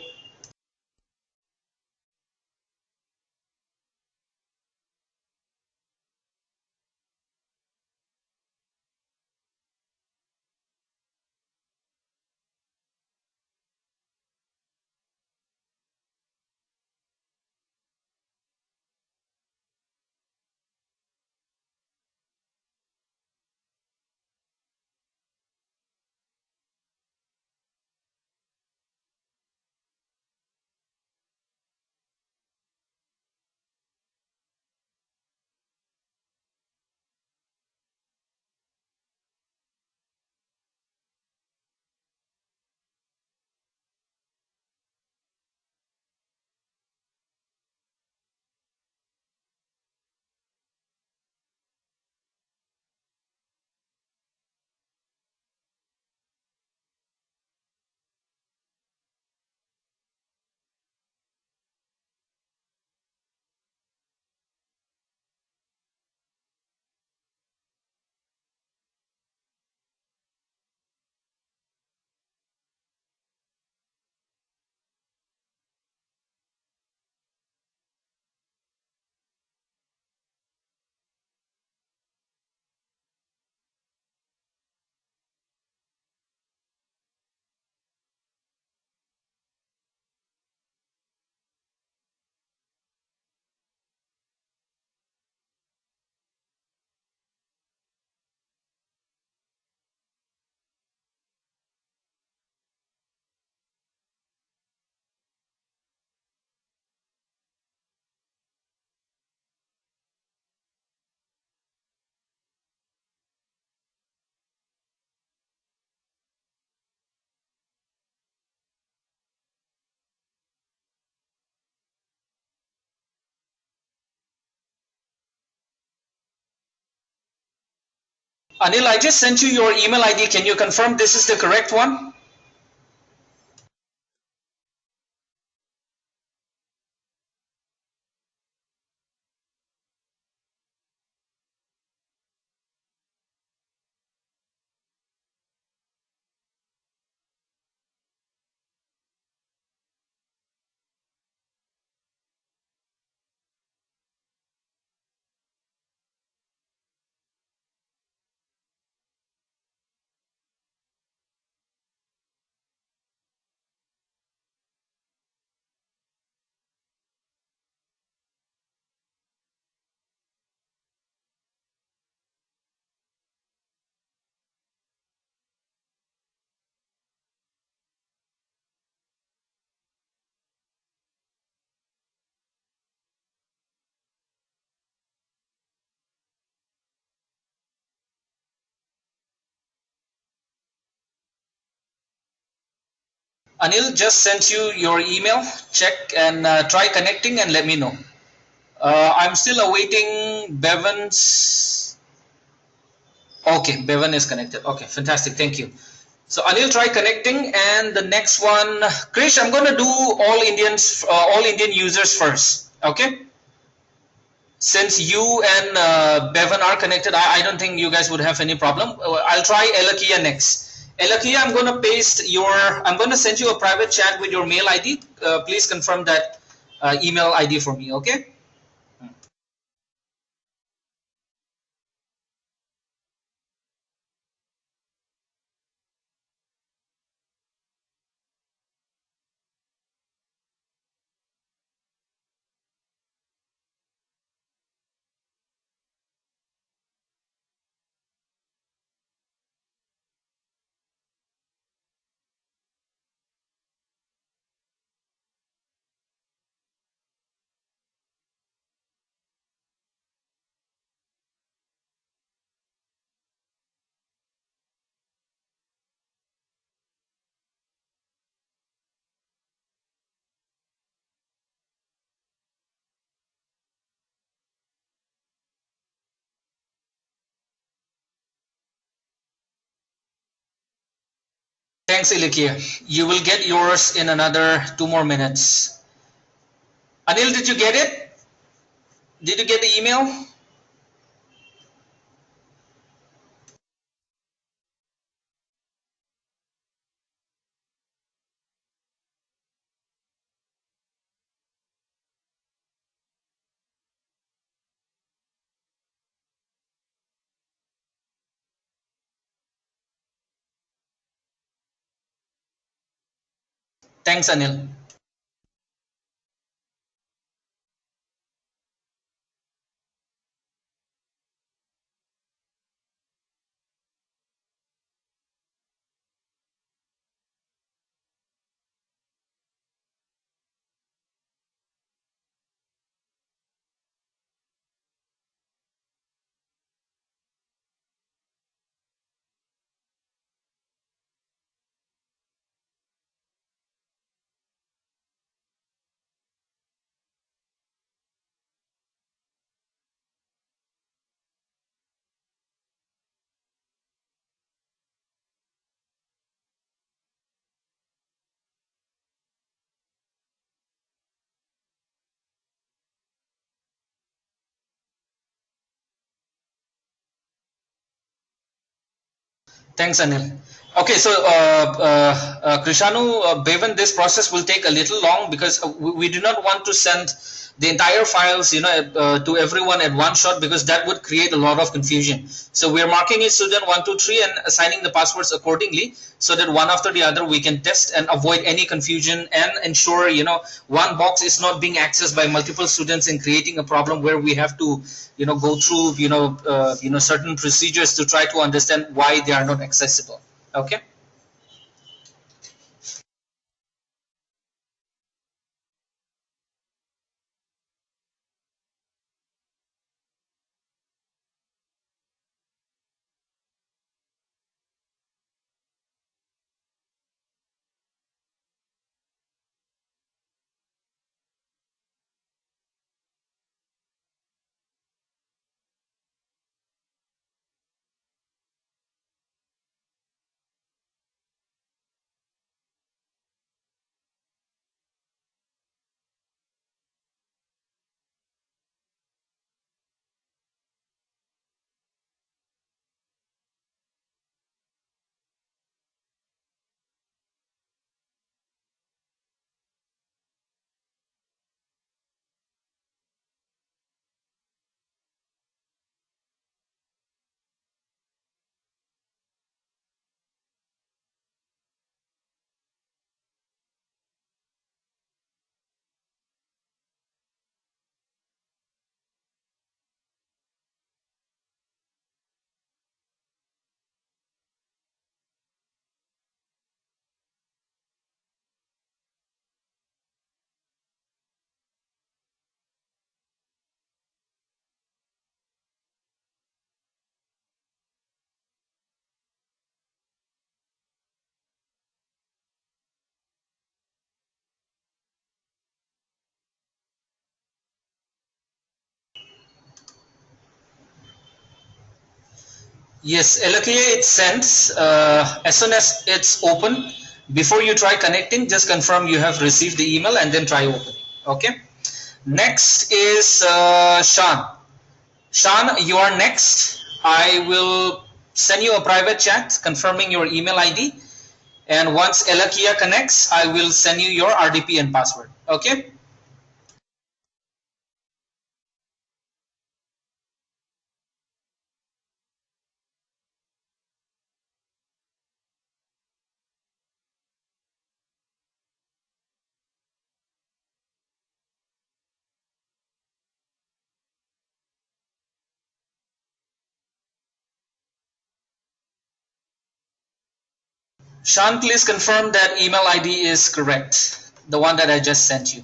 Anil, I just sent you your email ID. Can you confirm this is the correct one? Anil just sent you your email. Check and try connecting and let me know. I'm still awaiting Bevan's. Okay, Bevan is connected. Okay, fantastic. Thank you. So Anil, try connecting, and the next one, Krish, I'm gonna do all Indian users first. Okay. Since you and Bevan are connected, I don't think you guys would have any problem. I'll try Elakia next. Elakia, I'm going to send you a private chat with your mail ID. Please confirm that email ID for me, okay? Thanks, Ilikia. You will get yours in another 2 more minutes. Anil, did you get it? Did you get the email? Thanks, Anil. Thanks, Anil. Okay, so Krishanu, Bevan, this process will take a little long because we do not want to send the entire files, to everyone at one shot because that would create a lot of confusion. So we are marking it student 123 and assigning the passwords accordingly so that one after the other we can test and avoid any confusion and ensure, one box is not being accessed by multiple students and creating a problem where we have to, go through, certain procedures to try to understand why they are not accessible. Okay. Yes, LKA it sends as soon as it's open. Before you try connecting, just confirm you have received the email and then try opening. Okay. Next is Shan. Shan, you are next. I will send you a private chat confirming your email ID. And once Elakia connects, I will send you your RDP and password. Okay. Shan, please confirm that email ID is correct. The one that I just sent you.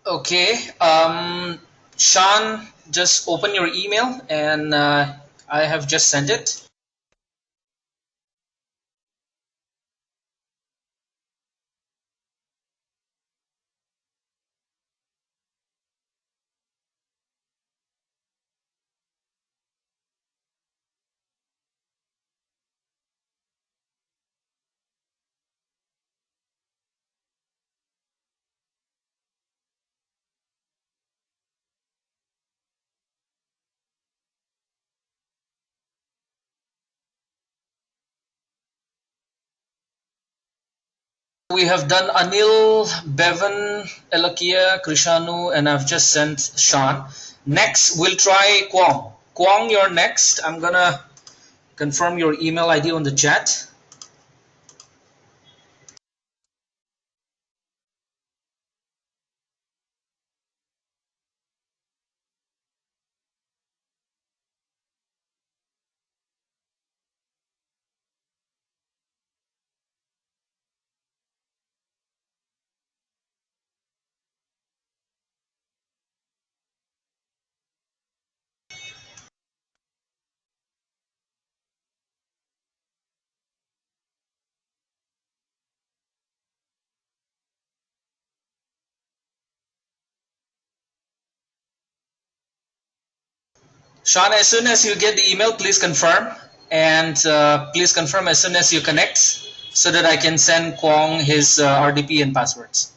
Okay. Sean, just open your email and I have just sent it. We have done Anil, Bevan, Elakia, Krishanu, and I've just sent Sean. Next, we'll try Kwong. Kwong, you're next. I'm gonna confirm your email ID on the chat. Sean, as soon as you get the email, please confirm. And please confirm as soon as you connect so that I can send Kwong his RDP and passwords.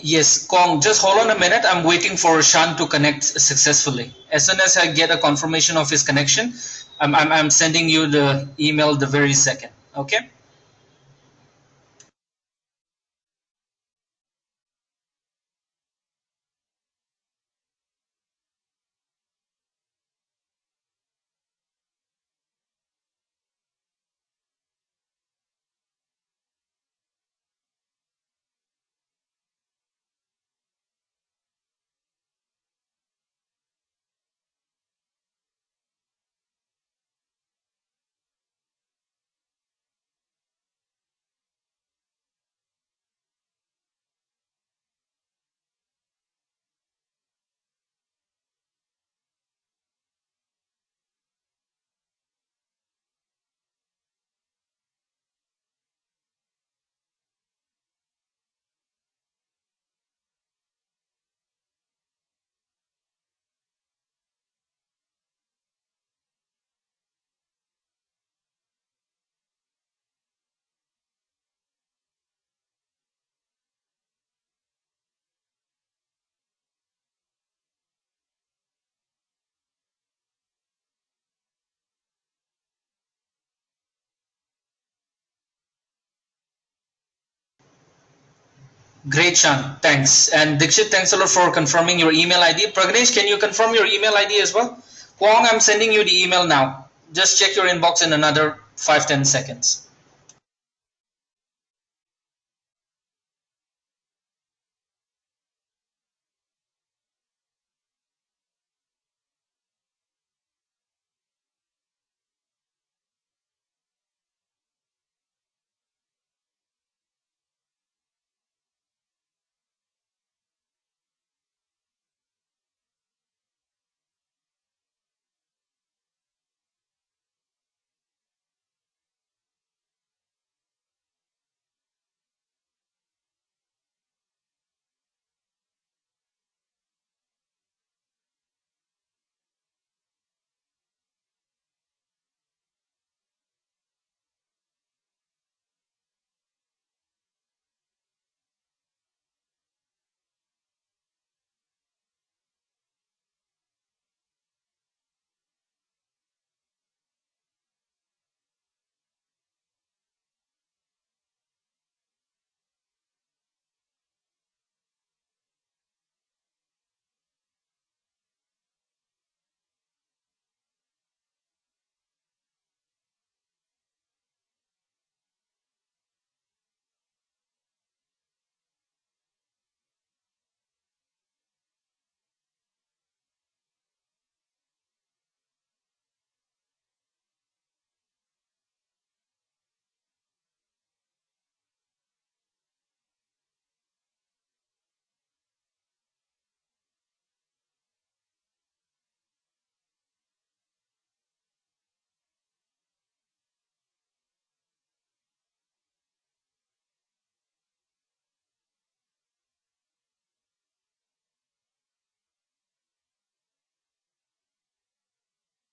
Yes, Kong, just hold on a minute. I'm waiting for Sean to connect successfully. As soon as I get a confirmation of his connection, I'm sending you the email the very second. Okay? Great, Sean. Thanks. And Dikshit, thanks a lot for confirming your email ID. Pragnesh, can you confirm your email ID as well? Kwong, I'm sending you the email now. Just check your inbox in another 5-10 seconds.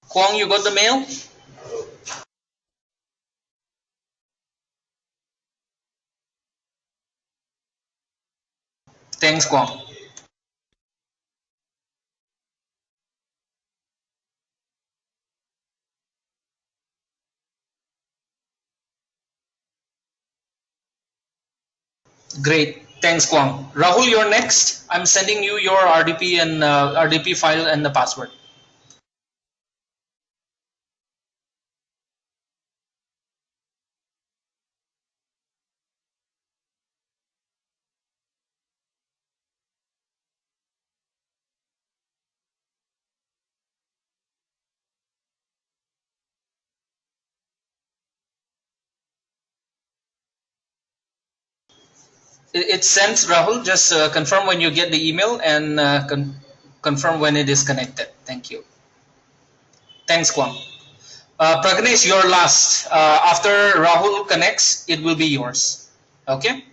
Kwong, you got the mail? Thanks, Kwong. Great. Thanks, Kwong. Rahul, you're next. I'm sending you your RDP and RDP file and the password. It's sent, Rahul. Just confirm when you get the email and confirm when it is connected. Thank you. Thanks, Kwang. Pragnesh, you're last. After Rahul connects, it will be yours. Okay?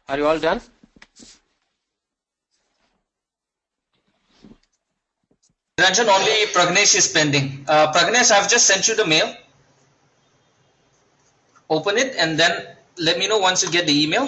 Are you all done? Niranjan, only Pragnesh is pending. Pragnesh, I've just sent you the mail. Open it and then let me know once you get the email.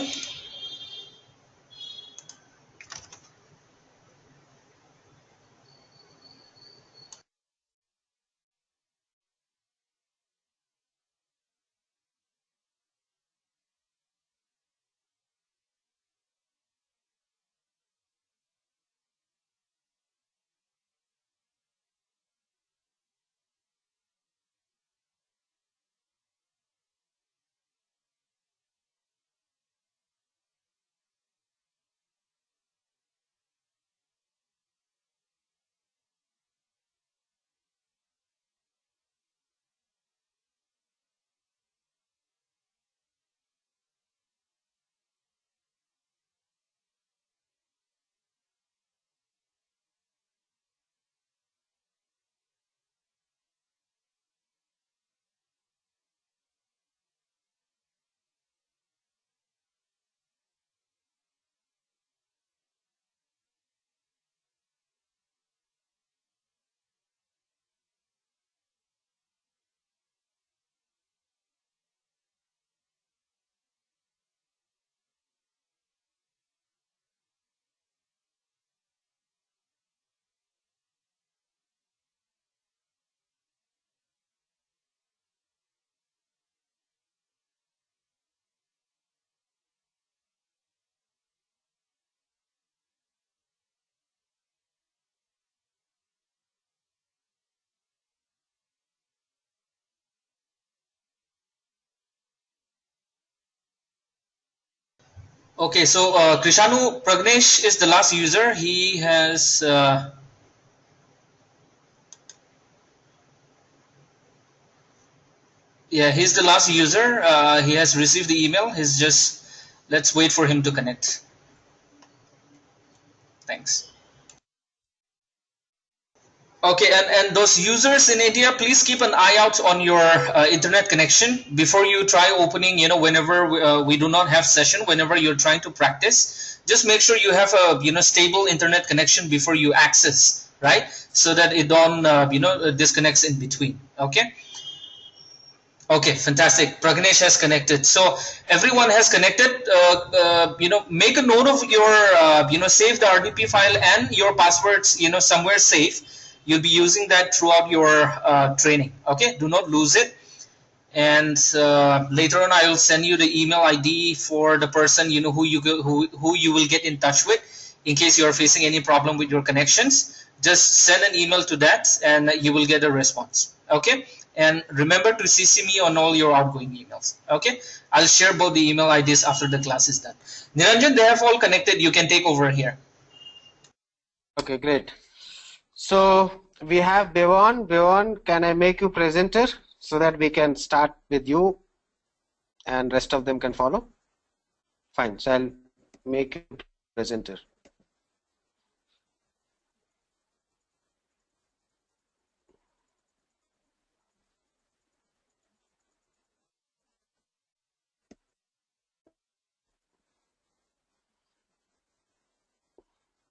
Okay, so Krishanu Pragnesh is the last user. He has yeah, he's the last user. He has received the email. He's just, let's wait for him to connect. Thanks. Okay, and those users in India, please keep an eye out on your internet connection before you try opening, whenever we do not have session, whenever you're trying to practice, just make sure you have a, stable internet connection before you access, right? So that it don't, disconnects in between, okay? Okay, fantastic. Pragnesh has connected. So everyone has connected. Make a note of your, save the RDP file and your passwords, somewhere safe. You'll be using that throughout your training. Okay, do not lose it. And later on, I will send you the email ID for the person, who you will get in touch with in case you are facing any problem with your connections. Just send an email to that, and you will get a response. Okay. And remember to CC me on all your outgoing emails. Okay, I'll share both the email IDs after the class is done. Niranjan, they have all connected. You can take over here. Okay, great. So we have Bevan. Bevan, can I make you presenter so that we can start with you and rest of them can follow? Fine, so I'll make you presenter.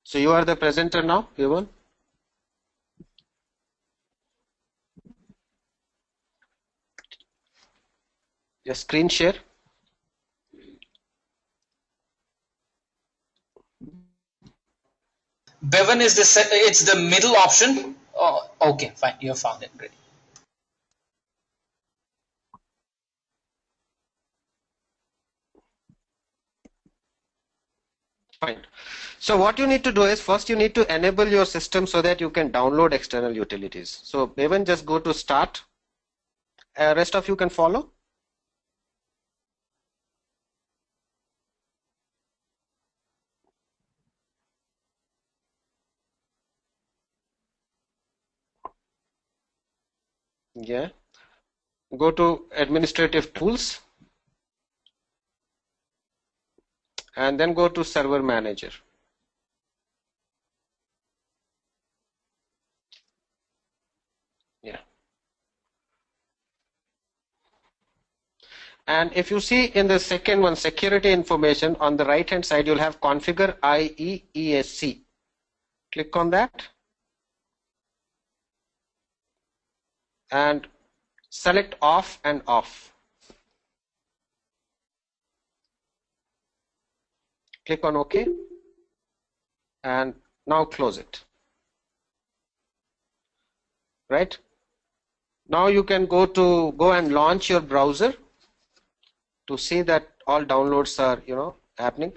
So you are the presenter now, Bevan? Your screen share. Bevan is it's the middle option. Oh, okay, fine. You have found it. Great. Fine. So what you need to do is first you need to enable your system so that you can download external utilities. So Bevan, just go to start. Rest of you can follow. Yeah. Go to administrative tools and then go to server manager. Yeah. And if you see in the second one, security information, on the right hand side, you'll have configure IEESC. Click on that and select off and off. Click on OK and now close it. Right? Now you can go and launch your browser to see that all downloads are happening.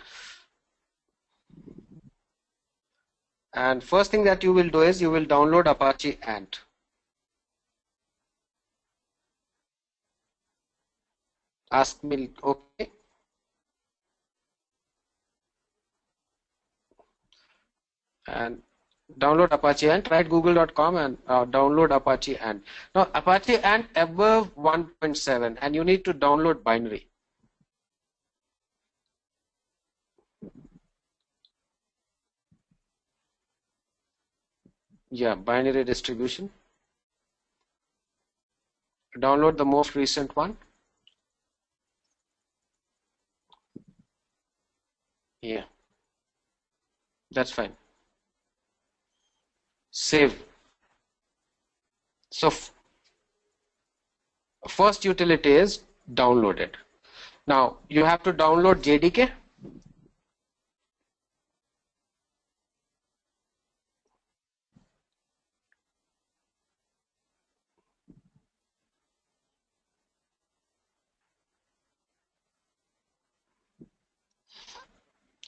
And first thing that you will do is you will download Apache Ant. Ask me, okay. And download Apache Ant, write google.com and download Apache Ant. Now Apache Ant above 1.7 and you need to download binary. Yeah, binary distribution. Download the most recent one. Yeah, that's fine. Save. So first utility is downloaded. Now you have to download JDK.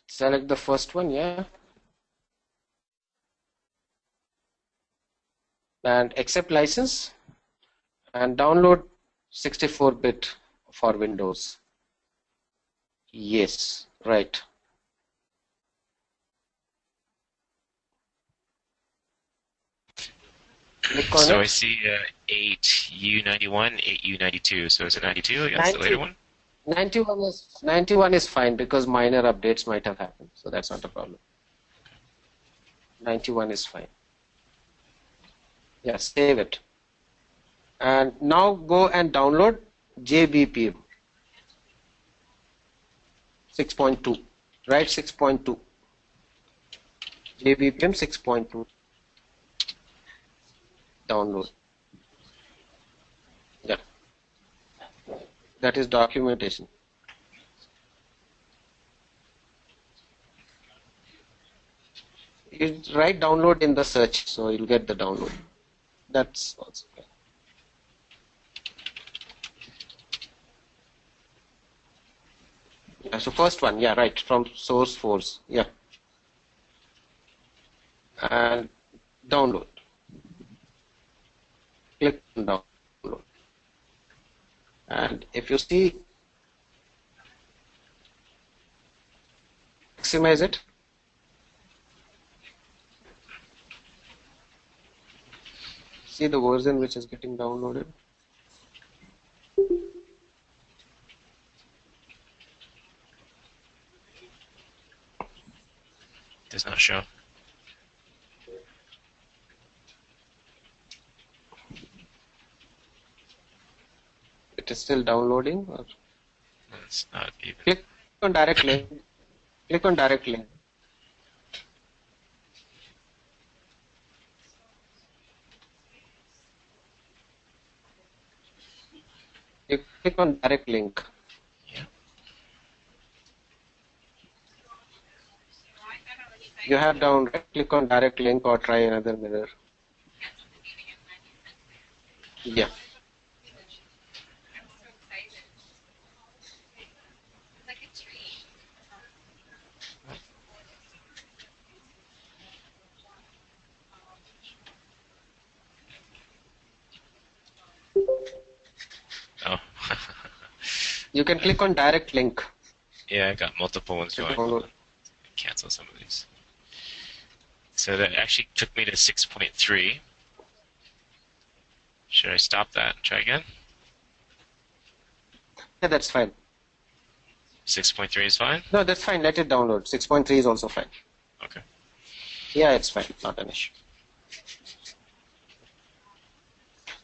Select the first one, yeah. And accept license and download 64-bit for Windows. Yes, right. Click on So I it. see 8U91, 8U92. So is it 92? That's the 90, later one? 91 is fine because minor updates might have happened. So that's not a problem. 91 is fine. Yeah, save it. And now go and download JBPM 6.2. Right, 6.2. JBPM 6.2. Download. Yeah, that is documentation. You write download in the search, so you'll get the download. That's also okay. Yeah, so first one, yeah, right, from source force, yeah. And download. Click on download. And if you see, maximize it. See the version which is getting downloaded. Does not show. It is still downloading. Or It's not even. click on direct link. Click on direct link. You click on direct link. Yeah. You have down, right? Click on direct link or try another mirror. Yeah. Oh. You can click on direct link Yeah, I got multiple ones to going. download. Cancel some of these. So that actually took me to 6.3. Should I stop that and try again? Yeah, that's fine. 6.3 is fine? No, that's fine. Let it download. 6.3 is also fine. Okay. Yeah, it's fine. Not an issue.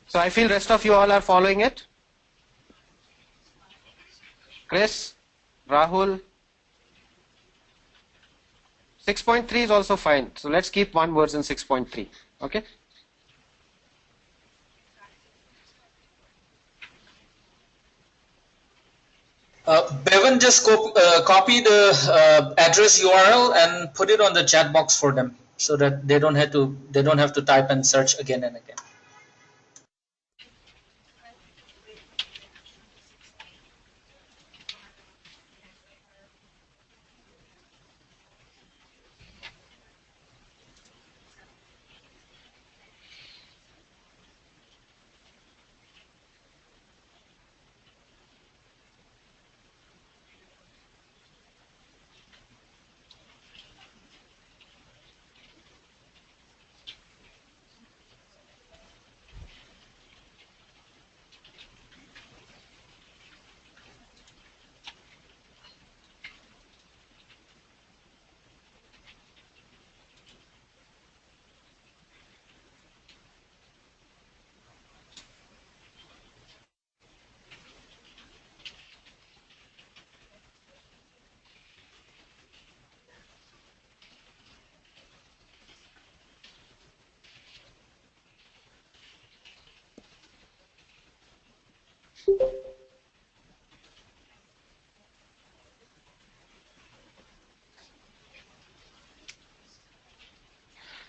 So I feel rest of you all are following it. Chris, Rahul. 6.3 is also fine. So let's keep one version 6.3. Okay. Bevan, just copy the address URL and put it on the chat box for them, so that they don't have to type and search again and again.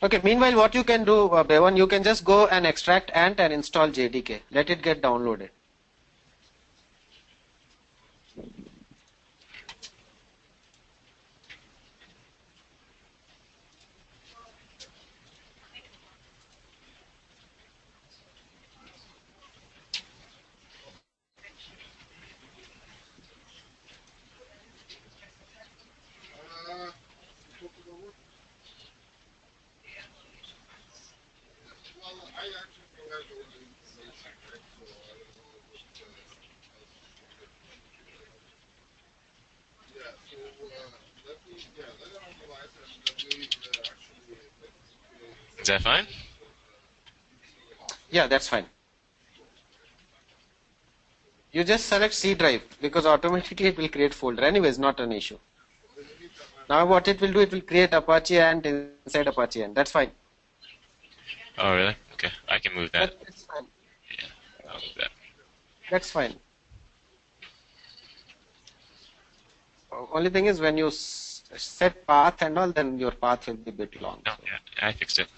Okay. Meanwhile, what you can do, Bevan, you can just go and extract Ant and install JDK. Let it get downloaded. Is that fine? Yeah, that's fine. You just select C drive because automatically it will create folder. Anyways, not an issue. Now what it will do, it will create Apache and inside Apache and that's fine. Oh, really? Okay, I can move that. That's fine. Yeah, I'll move that. That's fine. Only thing is when you set path and all, then your path will be a bit long. No, yeah, I fixed it.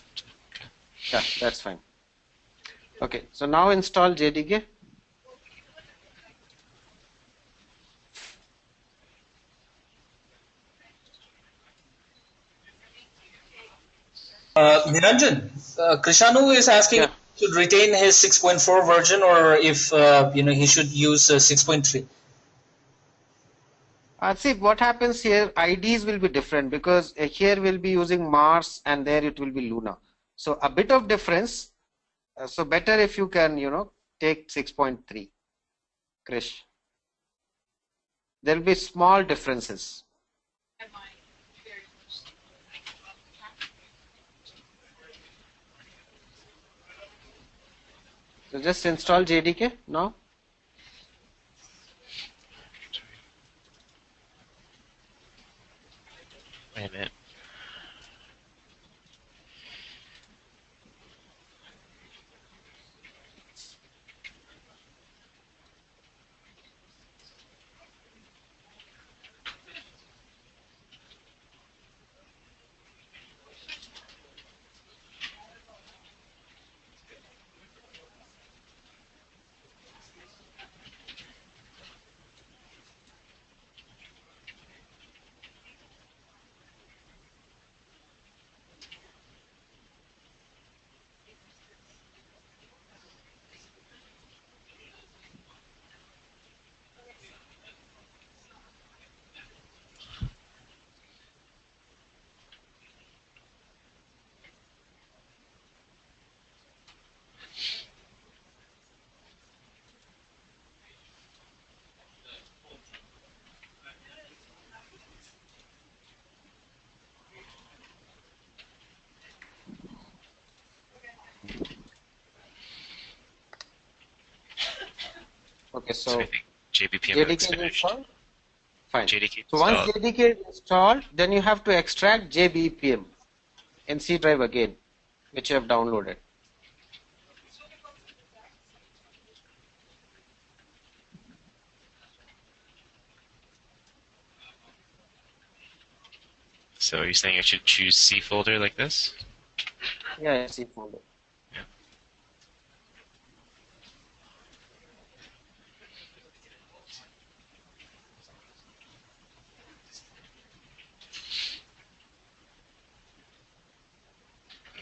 Okay. Yeah, that's fine. Okay, so now install JDK. Niranjan, Krishanu is asking Yeah. if he should retain his 6.4 version or if he should use 6.3. See what happens here, IDs will be different because here we'll be using Mars and there it will be Luna. So a bit of difference. So better if you can, take 6.3, Krish. There will be small differences. So just install JDK now. Wait a minute. Okay, So I so think JBPM JDK is is finished. installed. Fine. JDK So once installed. JDK is installed, then you have to extract JBPM in C drive again, which you have downloaded. So you're saying I should choose C folder like this? Yeah, C folder. Yeah.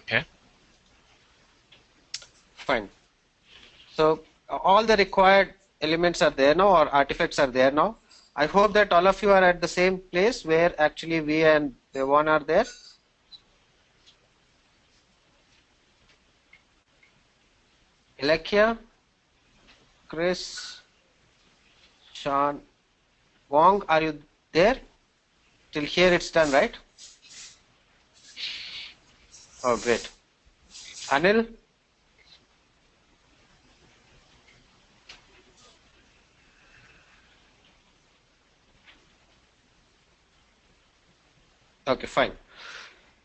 Okay. Fine. So all the required elements are there now, or artifacts are there now. I hope that all of you are at the same place where actually we and Devan are there. Ilakia, Chris, Sean, Wong, are you there? Till here it's done, right? Oh, great. Anil? Okay, fine.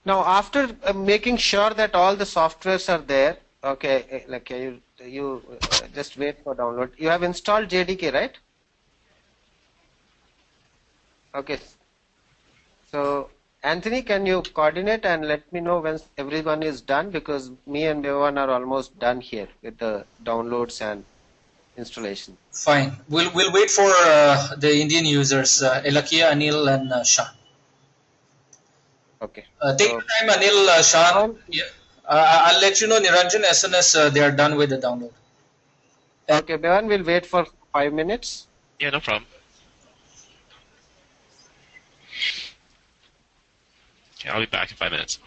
Now, after making sure that all the softwares are there, okay, like you just wait for download. You have installed JDK, right? Okay. So, Anthony, can you coordinate and let me know when everyone is done because me and Devan are almost done here with the downloads and installation. Fine. We'll wait for the Indian users, Elakia, Anil, and Shan. Okay. Take your time, Anil, Shan. Um, Yeah. I'll let you know, Niranjan, as soon as they are done with the download. And okay, Devan will wait for 5 minutes. Yeah, no problem. Okay, I'll be back in 5 minutes.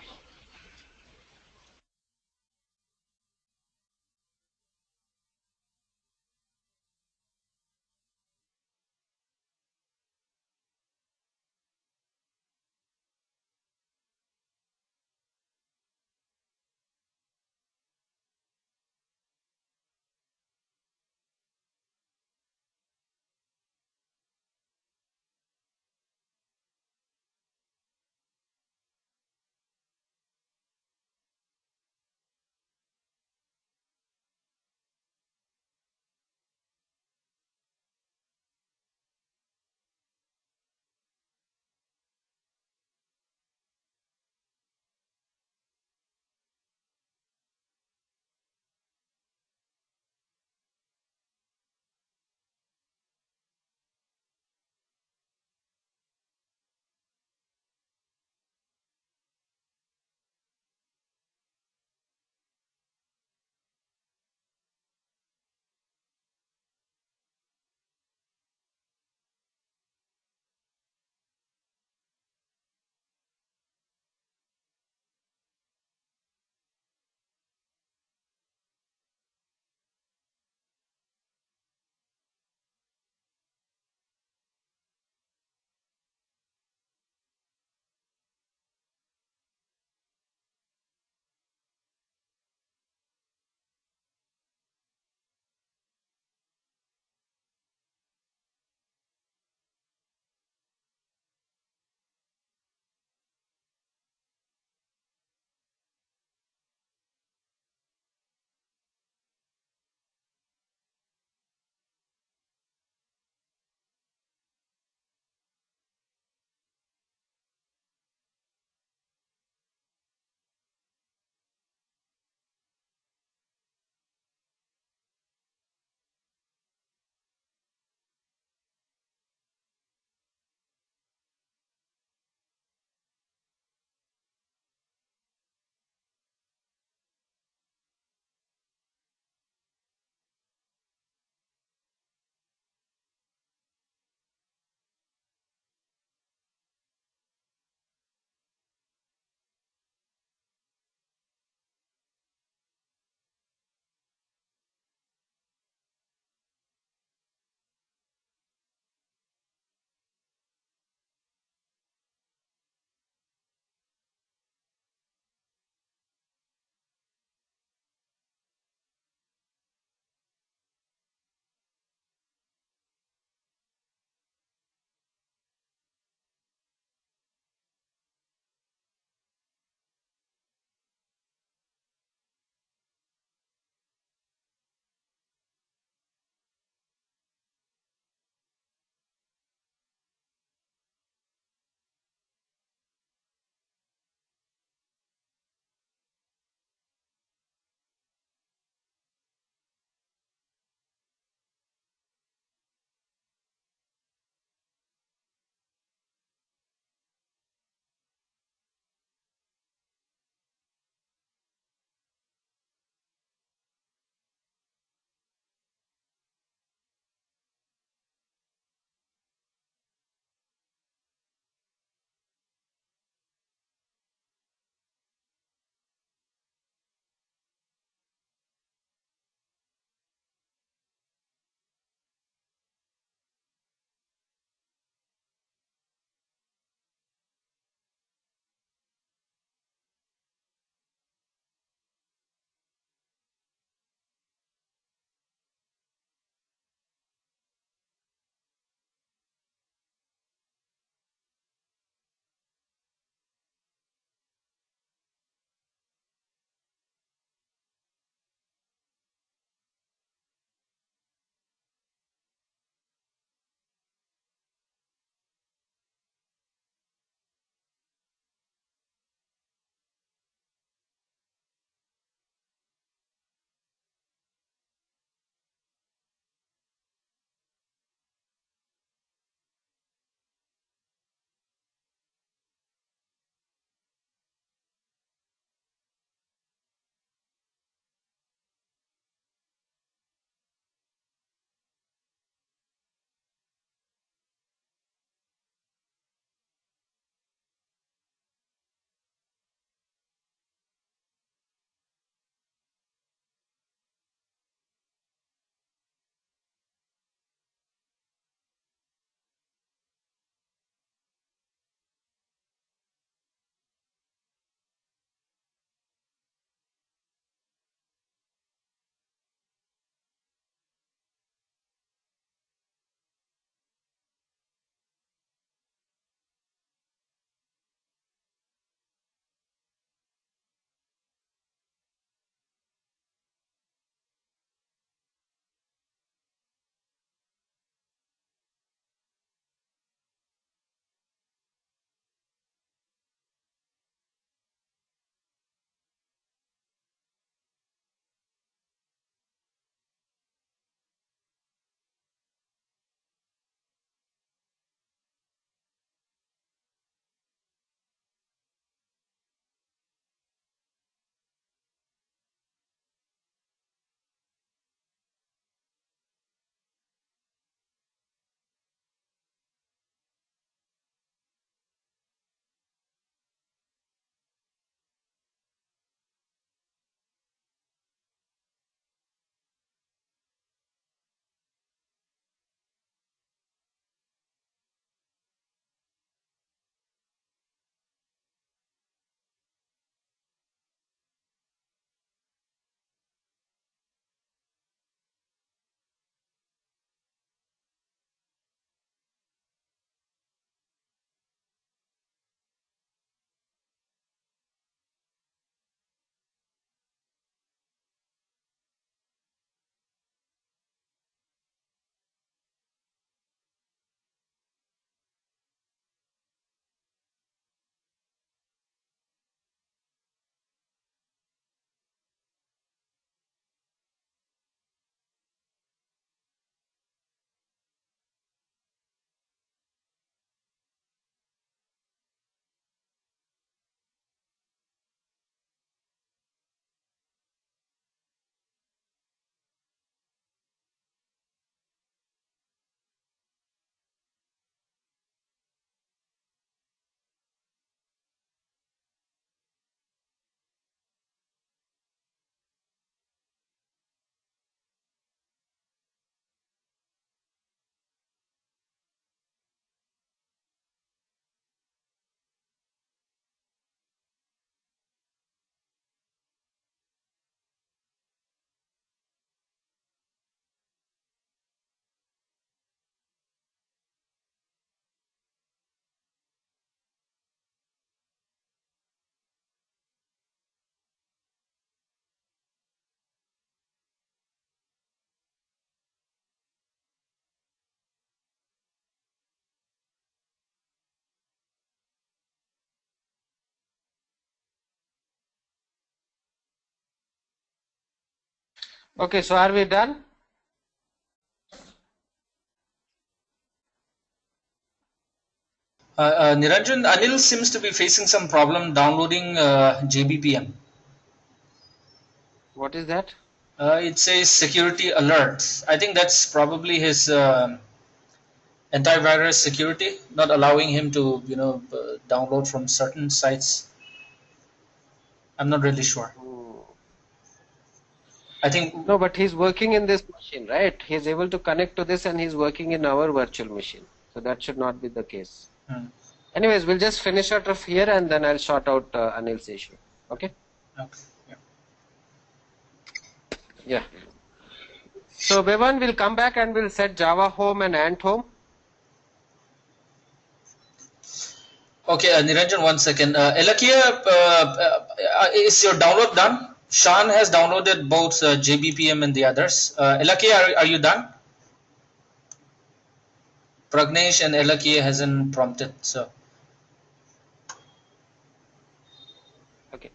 Okay, so are we done? Niranjan, Anil seems to be facing some problem downloading JBPM. What is that? It says security alerts. I think that's probably his antivirus security, not allowing him to, download from certain sites. I'm not really sure. I think No, but he's working in this machine, right? He's able to connect to this and he's working in our virtual machine. So that should not be the case. Anyways, we'll just finish out of here and then I'll sort out Anil's issue. Okay? Okay. Yeah. Yeah. So Bevan will come back and we'll set Java home and Ant home. Okay, Niranjan, 1 second. Elakia, is your download done? Shan has downloaded both JBPM and the others. Elakia, are you done? Pragnesh and Elakia hasn't prompted, so. Okay.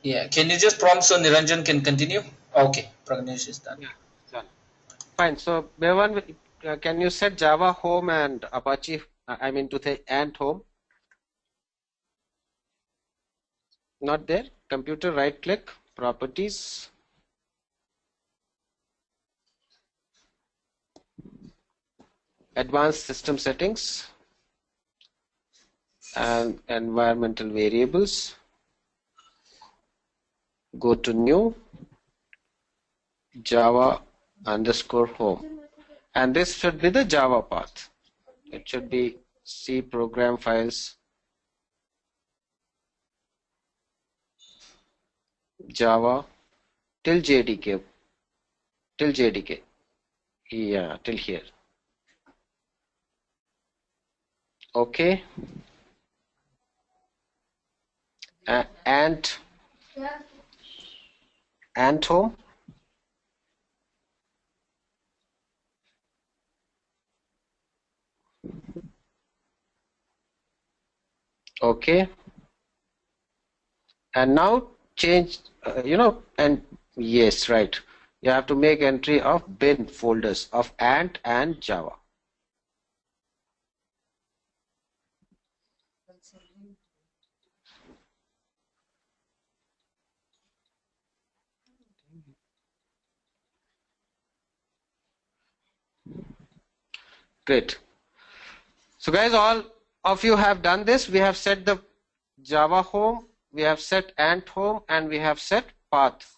Yeah, can you just prompt so Niranjan can continue? Okay, Pragnesh is done. Yeah, done. Fine. So Bevan, can you set Java home and Apache, I mean to say Ant home? Not there. Computer, right click, properties. Advanced system settings and environmental variables. Go to new Java underscore home. And this should be the Java path. It should be C program files Java till JDK. Till JDK. Yeah, till here. Okay. Ant home. Okay. And now change, and yes, right. You have to make entry of bin folders of Ant and Java. Great. So guys, all of you have done this. We have set the Java home, we have set Ant home, and we have set path,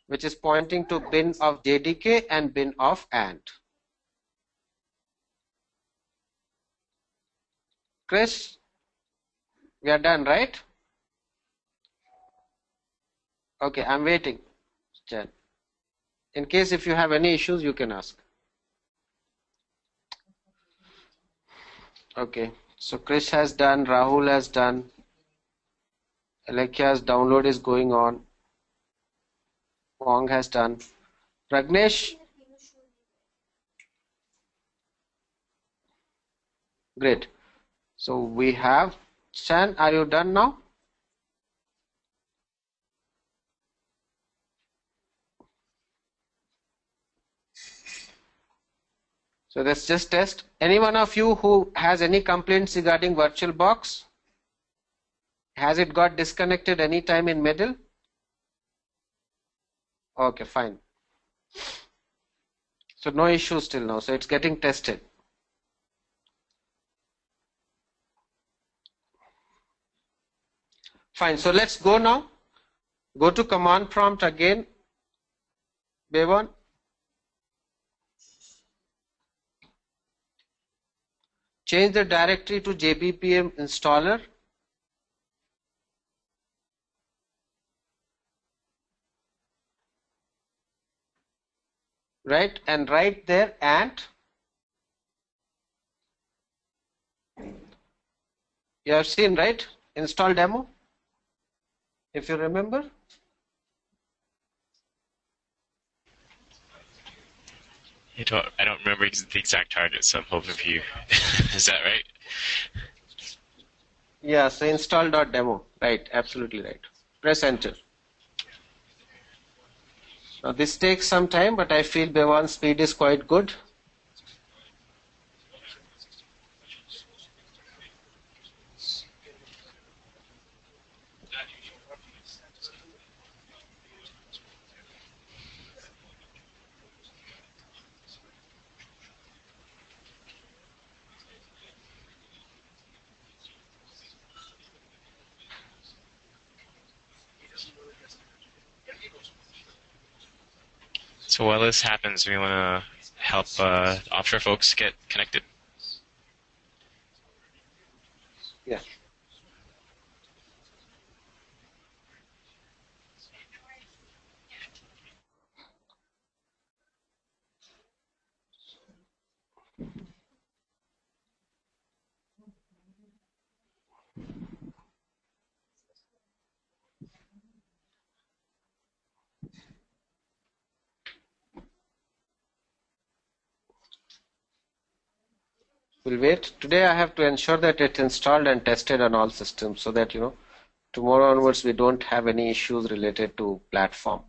which is pointing to bin of JDK and bin of Ant. Chris, we are done, right? Okay, I'm waiting. Jen. In case if you have any issues, you can ask. Okay, so Chris has done, Rahul has done, Alekia's download is going on, Wong has done, Pragnesh, great. So we have, Chan, are you done now? So let's just test. Any one of you who has any complaints regarding VirtualBox? Has it got disconnected any time in middle? Okay, fine. So no issues till now. So it's getting tested. Fine. So let's go now. Go to command prompt again. Bevan. Change the directory to JBPM installer. Right, and write there Ant. You have seen, right? Install demo, if you remember. I don't remember the exact target, so I'm hoping for you. Is that right? Yeah, so install.demo. Right, absolutely right. Press enter. Now this takes some time, but I feel Bevan's speed is quite good. So while this happens, we want to help offshore folks get connected. Yeah. We'll wait. Today I have to ensure that it's installed and tested on all systems so that, tomorrow onwards we don't have any issues related to platform.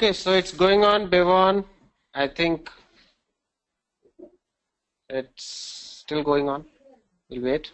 Okay, so it's going on, Bevon. I think it's still going on. We'll wait.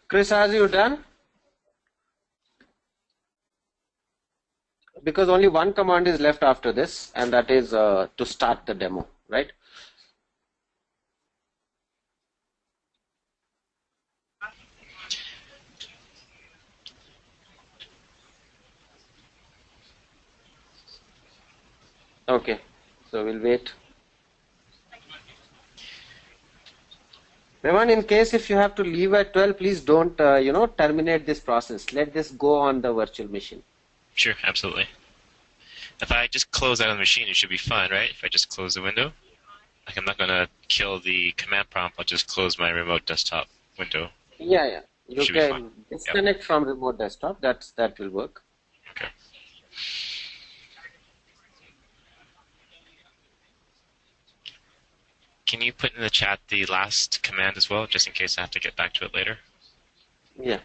Chris, are you done? Because only one command is left after this, and that is to start the demo, right? Okay, so we'll wait. Revan, in case if you have to leave at 12, please don't, terminate this process. Let this go on the virtual machine. Sure, absolutely. If I just close out of the machine, it should be fine, right? If I just close the window? Like I'm not going to kill the command prompt, I'll just close my remote desktop window. Yeah. You Should be can fine. disconnect from remote desktop. That will work. Okay. Can you put in the chat the last command as well, just in case I have to get back to it later? Yeah.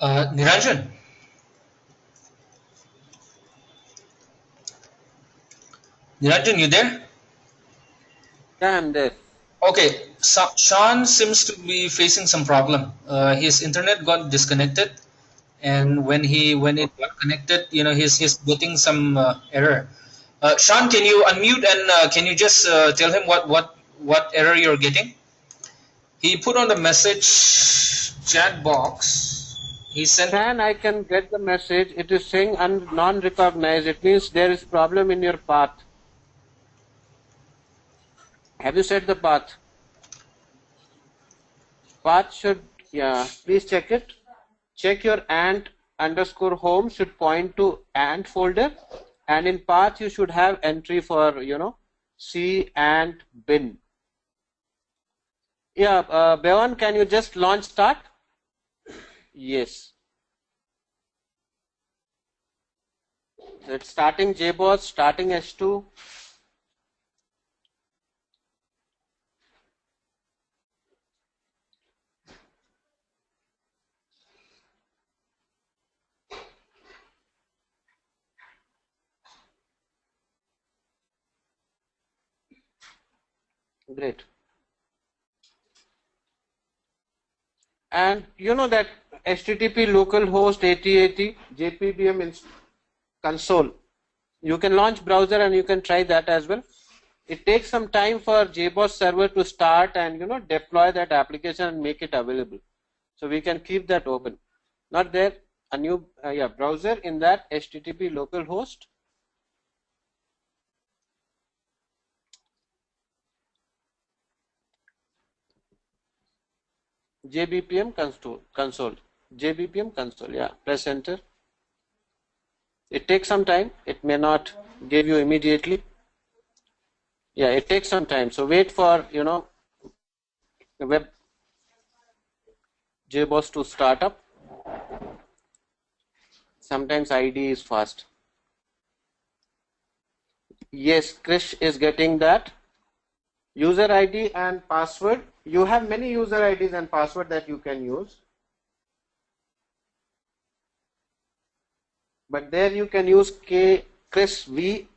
Niranjan, Niranjan, you there? Yeah, I'm there. Okay, Sean seems to be facing some problem. His internet got disconnected, and when it got connected, he's getting some error. Sean, can you unmute and can you just tell him what error you're getting? He put on the message chat box. He sent. Shan, I can get the message. It is saying non-recognized. It means there is problem in your path. Have you set the path? Path should, yeah, please check it. Check your ant underscore home should point to ant folder, and in path you should have entry for, C ant bin. Yeah, Bevan, can you just launch start? Yes. So it's starting JBoss, starting S2. Great. And you know that HTTP localhost 8080 JBPM console. You can launch browser and you can try that as well. It takes some time for JBoss server to start and deploy that application and make it available. So we can keep that open. Not there, a new browser in that HTTP localhost. JBPM console. JBPM console. Yeah, press enter. It takes some time. It may not give you immediately. Yeah, it takes some time. So wait for the web JBoss to start up. Sometimes ID is fast. Yes, Krish is getting that. User ID and password. You have many user IDs and password that you can use. But there you can use Chris V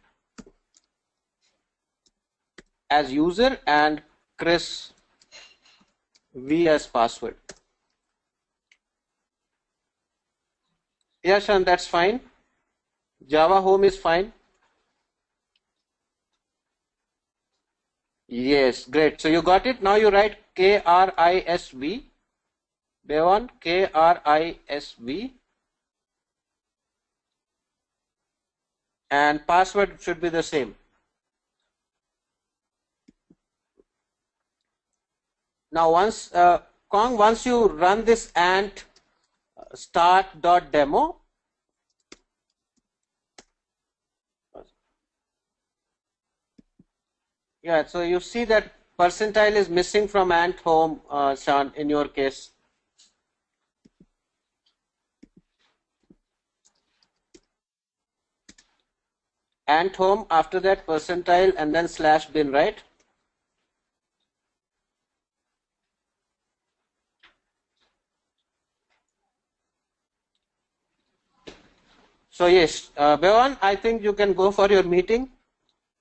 as user and Chris V as password. Yeah, Shan, that's fine. Java home is fine. Yes, great. So you got it. Now you write KRISV. Bevan, KRISV. And password should be the same. Now once once you run this ant start.demo, yeah, so you see that percentile is missing from ant home, Sean, in your case. Ant home, after that percentile and then slash bin, right? So yes, Bevan, I think you can go for your meeting.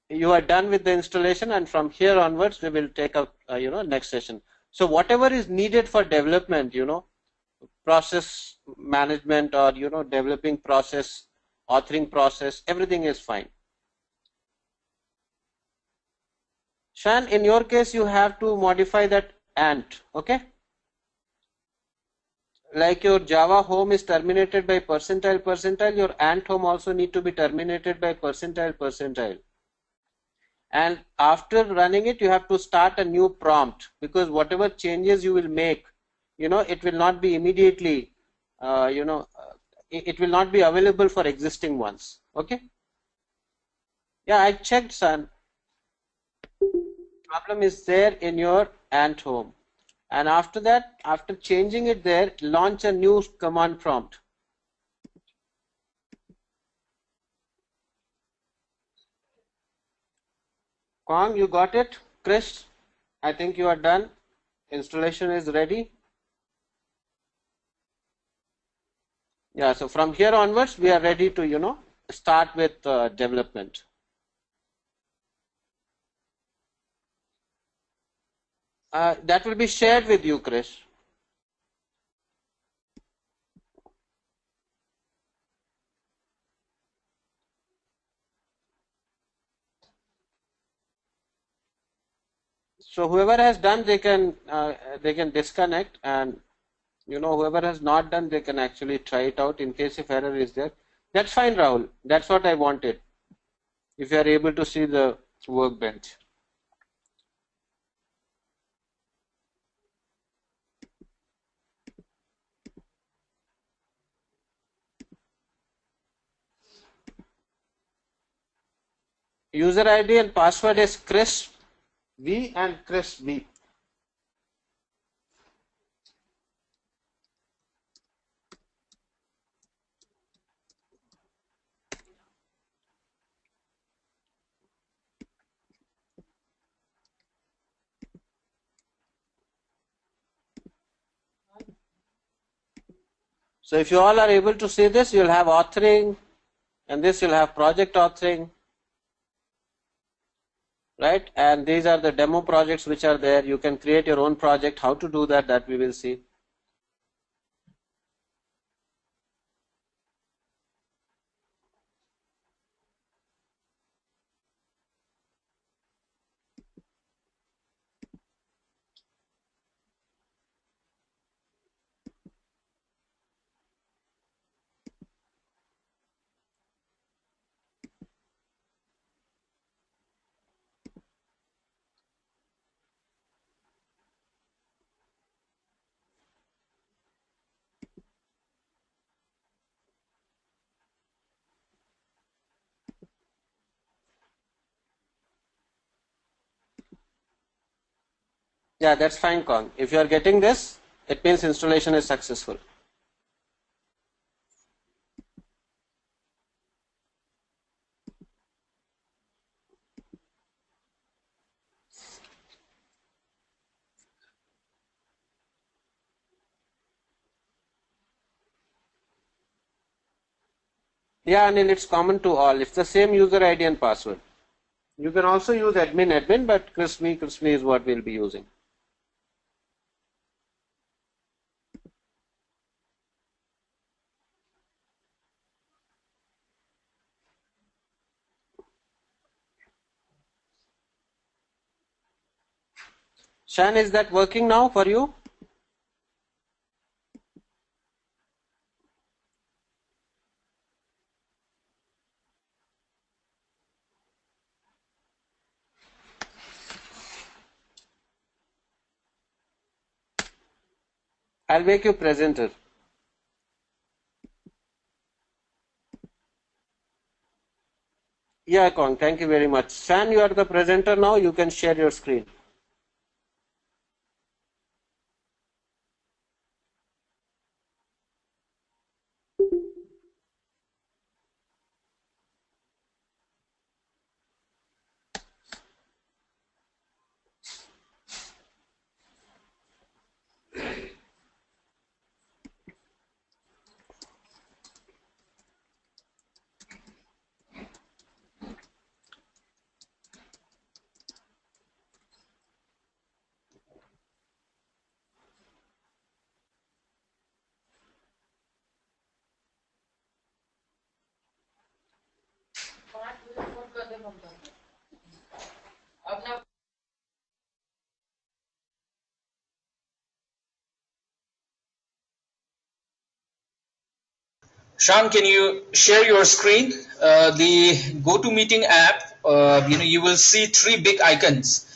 You are done with the installation, and from here onwards we will take up next session. So whatever is needed for development, process management or developing process, authoring process, everything is fine. Shan, in your case you have to modify that ant, okay? Like your Java home is terminated by percentile, your ant home also need to be terminated by percentile. And after running it, you have to start a new prompt, because whatever changes you will make, it will not be immediately, it will not be available for existing ones. Okay. Yeah, I checked, son. Problem is there in your ant home. And after that, after changing it there, launch a new command prompt. Kong, you got it? Chris, I think you are done. Installation is ready. Yeah, so from here onwards, we are ready to, start with development. That will be shared with you, Chris. So whoever has done, they can disconnect, and whoever has not done, they can actually try it out in case if error is there. That's fine, Rahul. That's what I wanted. If you are able to see the workbench. User ID and password is Chris V and Chris B. So if you all are able to see this, you'll have authoring, and this you'll have project authoring, right? And these are the demo projects which are there. You can create your own project. How to do that we will see. Yeah, that's fine, Kong. If you are getting this, it means installation is successful. Yeah, Anil, it's common to all. It's the same user ID and password. You can also use admin, but Crispy is what we'll be using. Shan, is that working now for you? I'll make you presenter. Yeah, Kong, thank you very much. Shan, you are the presenter now. You can share your screen. Shan, can you share your screen? The GoToMeeting app, you will see three big icons: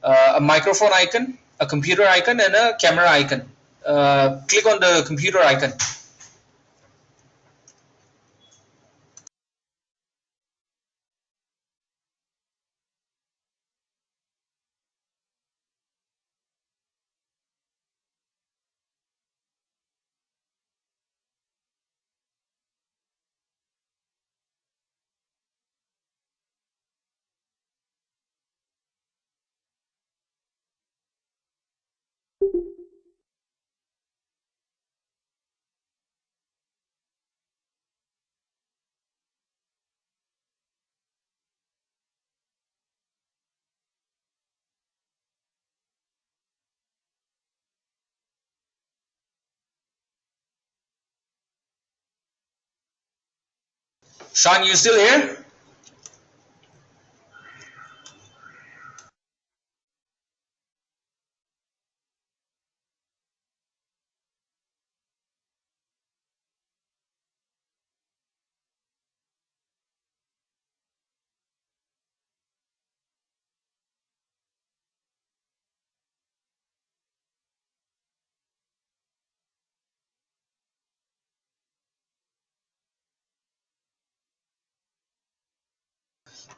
a microphone icon, a computer icon, and a camera icon. Click on the computer icon. Sean, you still here?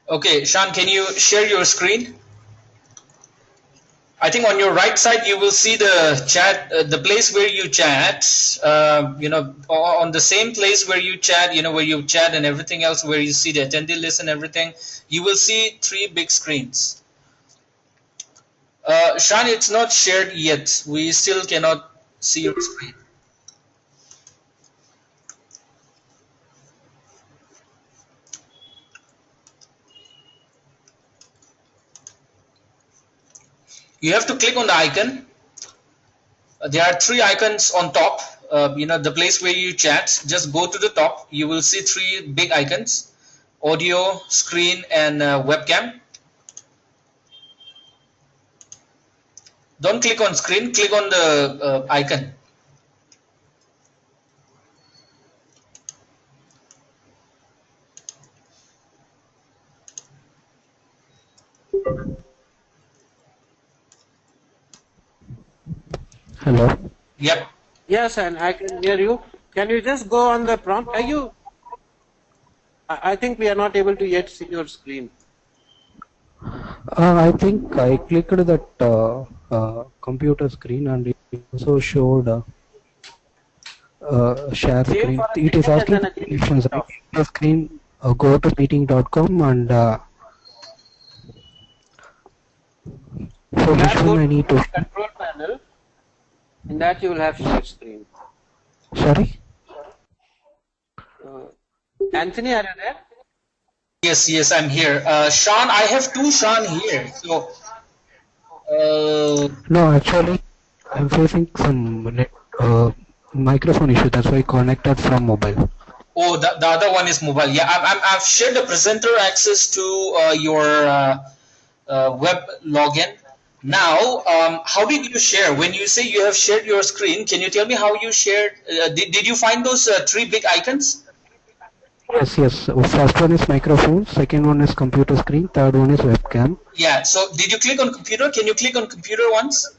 Okay, Sean, can you share your screen? I think on your right side you will see the chat, the place where you chat. On the same place where you chat, where you chat and everything else, where you see the attendee list and everything, you will see 3 big screens. Sean, it's not shared yet. We still cannot see your screen. You have to click on the icon. There are 3 icons on top. The place where you chat. Just go to the top. You will see 3 big icons: audio, screen, and webcam. Don't click on screen. Click on the icon. Hello. Yep. Yes, and I can hear you. Can you just go on the prompt? I think we are not able to yet see your screen. I think I clicked that computer screen and it also showed share Save screen. for a It is second asking and then questions, right? The screen, go to meeting.com and for You have which to go one I to need to. control panel. In that you will have share screen. Sorry? Anthony, are you there? Yes, I'm here. Sean, I have 2 Sean here. So, No, actually, I'm facing some microphone issue. That's why I connected from mobile. oh, the other one is mobile. Yeah, I've shared the presenter access to your web login. Now, how did you share? When you say you have shared your screen, can you tell me how you shared? Did you find those 3 big icons? Yes. First one is microphone, second one is computer screen, third one is webcam. Yeah, so did you click on computer? Can you click on computer once?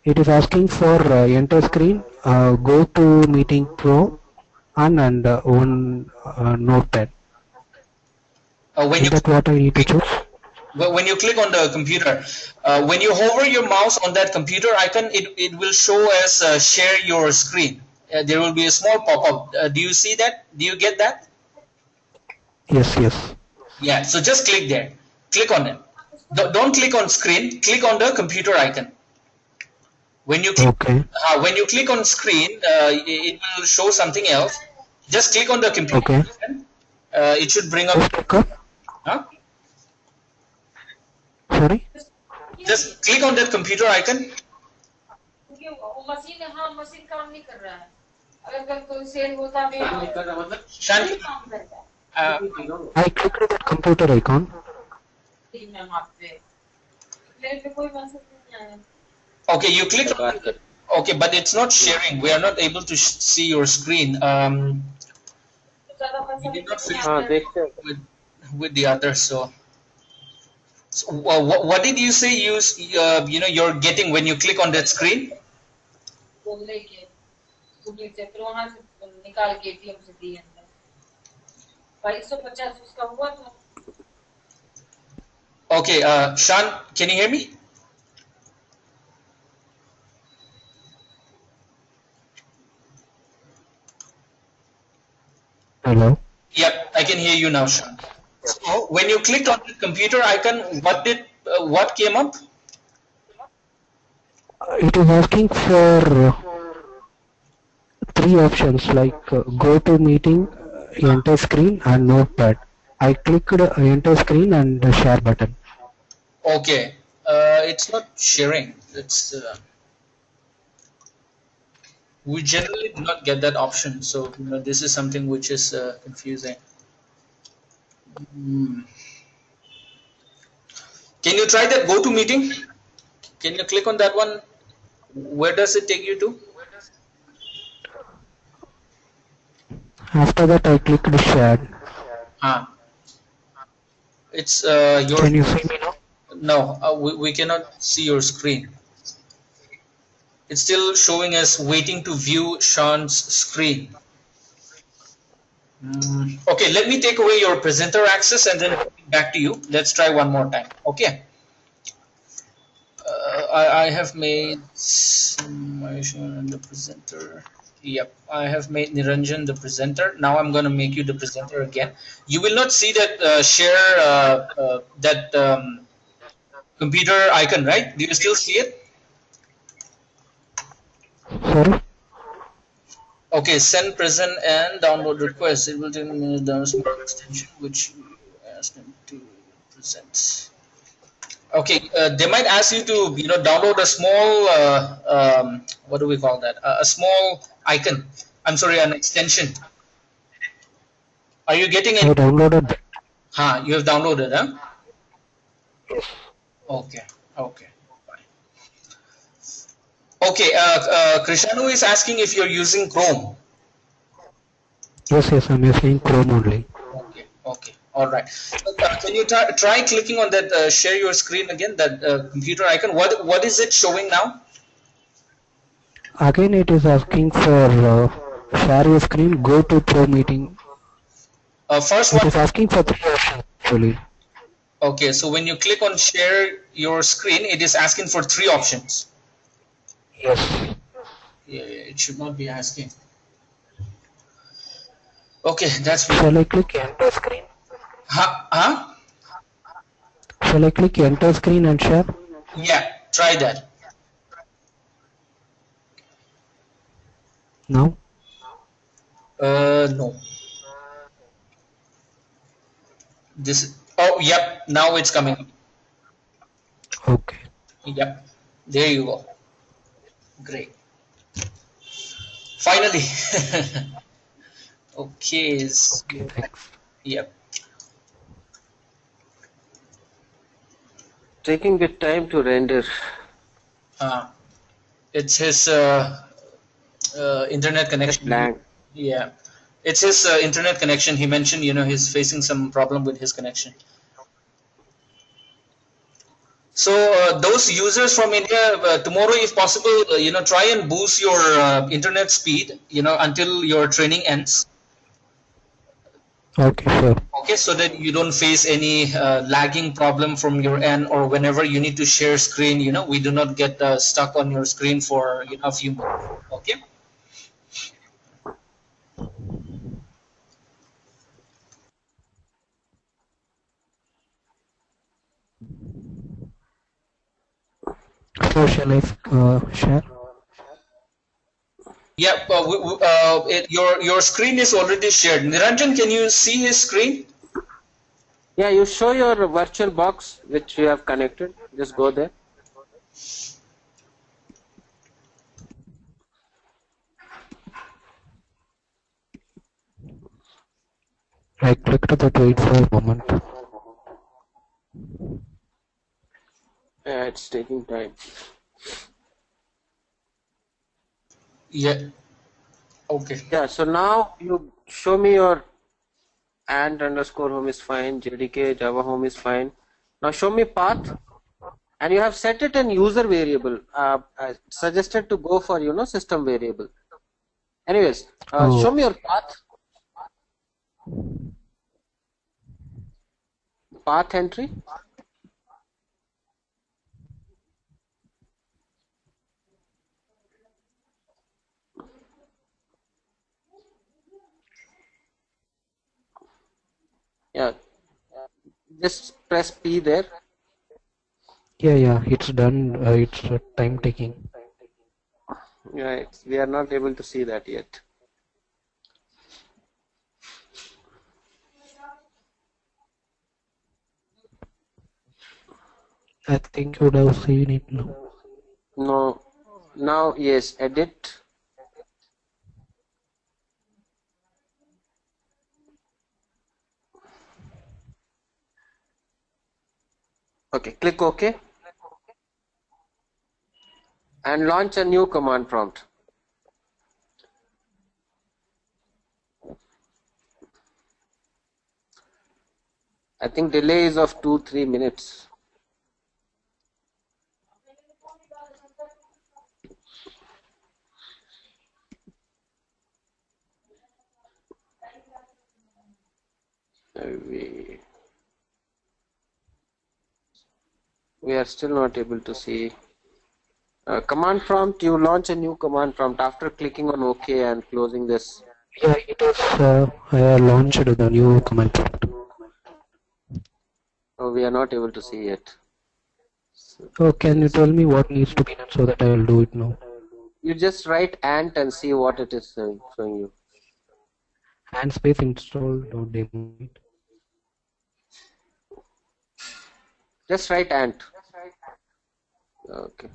It is asking for enter screen, go to meeting pro, and one notepad. When Is that what I need to choose? when you click on the computer, when you hover your mouse on that computer icon, it will show as share your screen. There will be a small pop-up. Do you see that? Do you get that? Yes. Yeah, so just click there. Click on it. Don't click on screen. Click on the computer icon. When you click on screen, it will show something else. Just click on the computer icon. It should bring up. Huh? Sorry? Just click on that computer icon. Shanti? I clicked that computer icon. Okay, you click on it. Okay, but it's not sharing. We are not able to see your screen. We did not finish with the others. So what did you say you're getting when you click on that screen? Okay, Sean, can you hear me? Hello? Yep, I can hear you now, Sean. So when you clicked on the computer icon, what came up? It is asking for 3 options like go to meeting, enter screen, and notepad. I clicked enter screen and the share button. Okay, it's not sharing. It's We generally do not get that option, so this is something which is confusing. Can you try that go to meeting? Can you click on that one? Where does it take you to? After that, I clicked share. It's your. Can you see me now? No, we cannot see your screen. It's still showing us waiting to view Sean's screen. Okay, let me take away your presenter access and then back to you. Let's try one more time. Okay. I have made the presenter. Yep, I have made Niranjan the presenter. Now I'm going to make you the presenter again. You will not see that share that computer icon, right? Do you still see it? Sorry? Okay, send present and download request. It will take a minute to download a small extension which ask them to present. Okay, they might ask you to download a small what do we call that? A small icon. I'm sorry, an extension. Are you getting it? I downloaded that. You have downloaded, huh? Yes. Okay, okay. Okay, Krishanu is asking if you're using Chrome. Yes, I'm using Chrome only. Okay, okay, all right. Can you try clicking on that share your screen again, that computer icon? What is it showing now? Again, it is asking for share your screen, go to Pro meeting. First it is asking for 3 options actually. Okay, so when you click on share your screen, it is asking for 3 options. Yes. Yeah, it should not be asking. Okay, that's. Shall I click enter screen? Huh? Shall I click enter screen and share? Yeah, try that. Now? No. This. Oh, yep. Now it's coming. Okay. Yep. There you go. Great. Finally. Okay. Okay, thanks. Yep. Taking bit time to render. It's his internet connection. Blank. Yeah. It's his internet connection. He mentioned, he's facing some problem with his connection. So those users from India, tomorrow, if possible, try and boost your internet speed, until your training ends. Okay, sure. Okay, so that you don't face any lagging problem from your end, or whenever you need to share screen, we do not get stuck on your screen for a few minutes. Okay. So shall I share? Yeah, your screen is already shared. Niranjan, can you see his screen? Yeah, you show your virtual box which you have connected. Just go there. I clicked that, wait for a moment. Yeah, it's taking time. Yeah. Okay. Yeah, so now you show me your &_home is fine, JDK, Java home is fine. Now show me path, and you have set it in user variable. I suggested to go for system variable. Anyways, show me your path entry. Yeah, just press P there. Yeah, it's done. It's time taking. Yeah, we are not able to see that yet. I think you would have seen it now. No, now yes, edit. Okay, click OK and launch a new command prompt. I think delay is of 2-3 minutes. We are still not able to see. Command prompt, you launch a new command prompt after clicking on OK and closing this. Yeah, it is. I launched the new command prompt. Oh, we are not able to see it. So can you tell me what needs to be done so that I will do it now? You just write ant and see what it is showing you. And space install demo. Just write ant. Okay.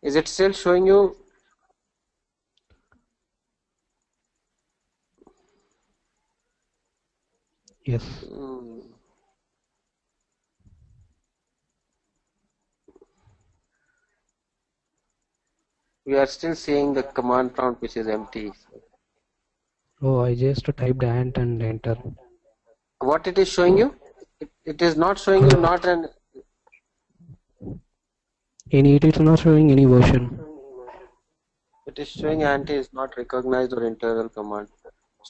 Is it still showing you? Yes. We are still seeing the command prompt which is empty. Oh, I just typed ant and enter. What it is showing you? It is not showing you not an. It is not showing any version. It is showing ant is not recognized or internal command.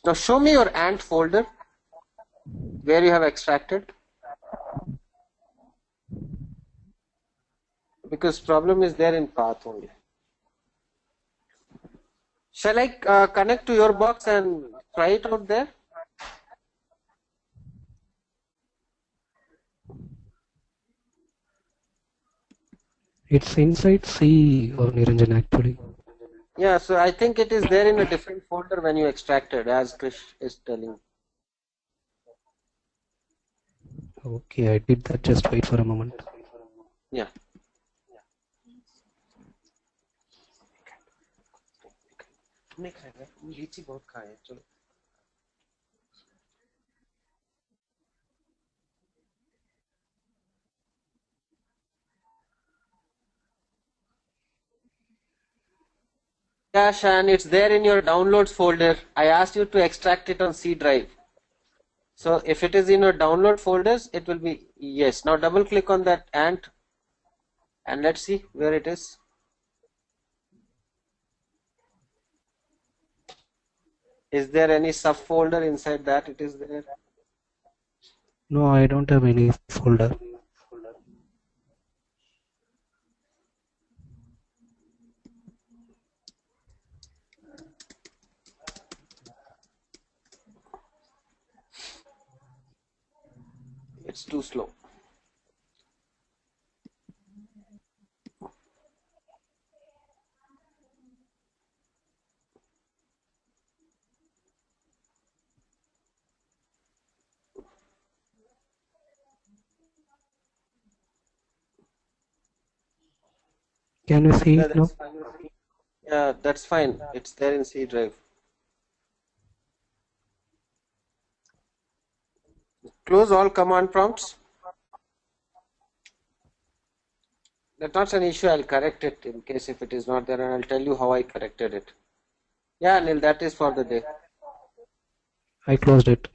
Now show me your ant folder where you have extracted. Because problem is there in path only. Shall I connect to your box and try it out there? It's inside C or Niranjan actually. Yeah, so I think it is there in a different folder when you extracted, as Krish is telling. Okay, I did that. Just wait for a moment. Yeah. Yeah, Shan, it's there in your downloads folder. I asked you to extract it on C drive. So if it is in your download folders, it will be yes. Now double click on that ant and let's see where it is. Is there any subfolder inside that it is there? No, I don't have any folder. It's too slow. Can you see it now? Yeah, that's fine. It's there in C drive. Close all command prompts. That's not an issue. I'll correct it in case if it is not there, and I'll tell you how I corrected it. Yeah, Anil, that is for the day. I closed it.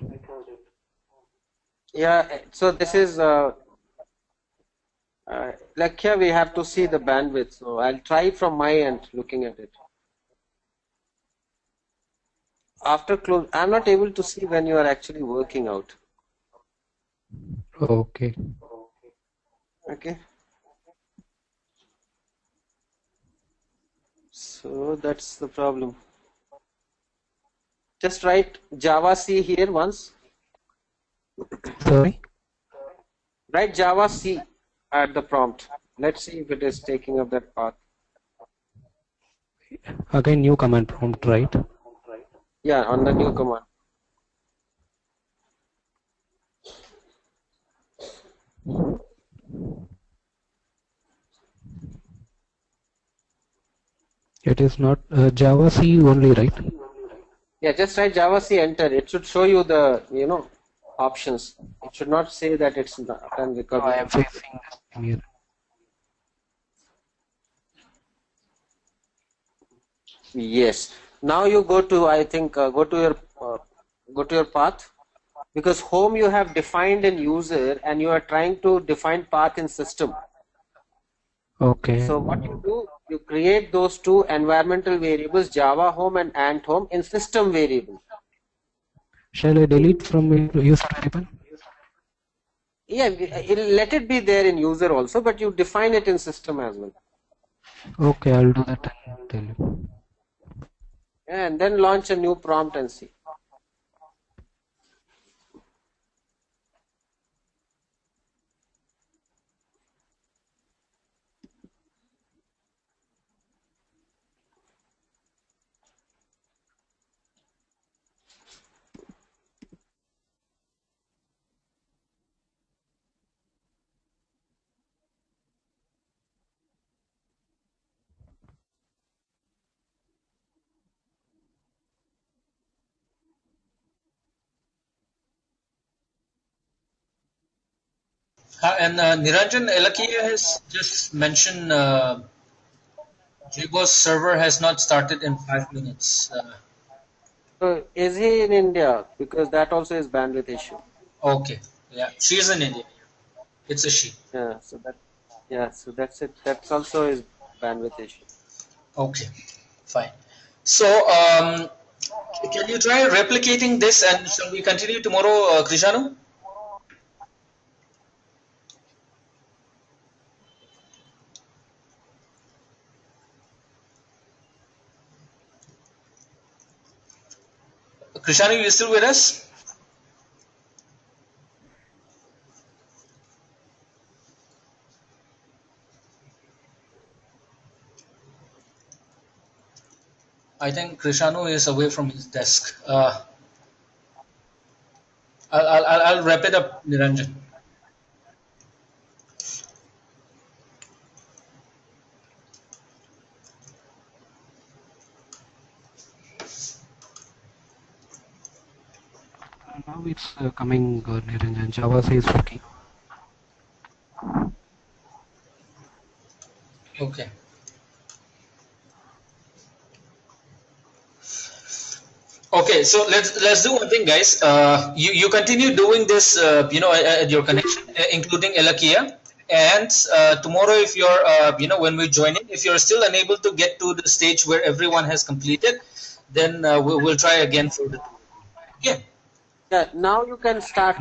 Yeah, so this is like here we have to see the bandwidth. So I'll try from my end looking at it. After close, I'm not able to see when you are actually working out. Okay. Okay. So that's the problem. Just write Java C here once. Sorry? Write Java C at the prompt. Let's see if it is taking up that path. Again, new command prompt, right? Yeah, on the new command. It is not Java C only, right? Yeah, just write Java C, enter. It should show you the, options. It should not say that it's not can recover. I am facing the same here. Yes. Now you go to, I think, go to your path, because home you have defined in user and you are trying to define path in system. Okay. So what you do, you create those two environmental variables, Java home and ant home, in system variable. Shall I delete from user variable? Yeah, let it be there in user also, but you define it in system as well. Okay, I'll do that and tell you. And then launch a new prompt and see. And Niranjan, Elakia has just mentioned JBoss server has not started in 5 minutes. So is he in India? Because that also is bandwidth issue. Okay, yeah, she is in India. It's a she. So that's it. That's also is bandwidth issue. Okay, fine. So, can you try replicating this and shall we continue tomorrow, Krishanu? Krishanu, you still with us? I think Krishanu is away from his desk. I'll wrap it up, Niranjan. Now it's coming, Niranjan. Java says working. Okay. Okay, so let's do one thing, guys. You continue doing this, at your connection, including Elakia. And tomorrow, if you're, when we join in, if you're still unable to get to the stage where everyone has completed, then we'll try again for the. Yeah. Yeah, now you can start.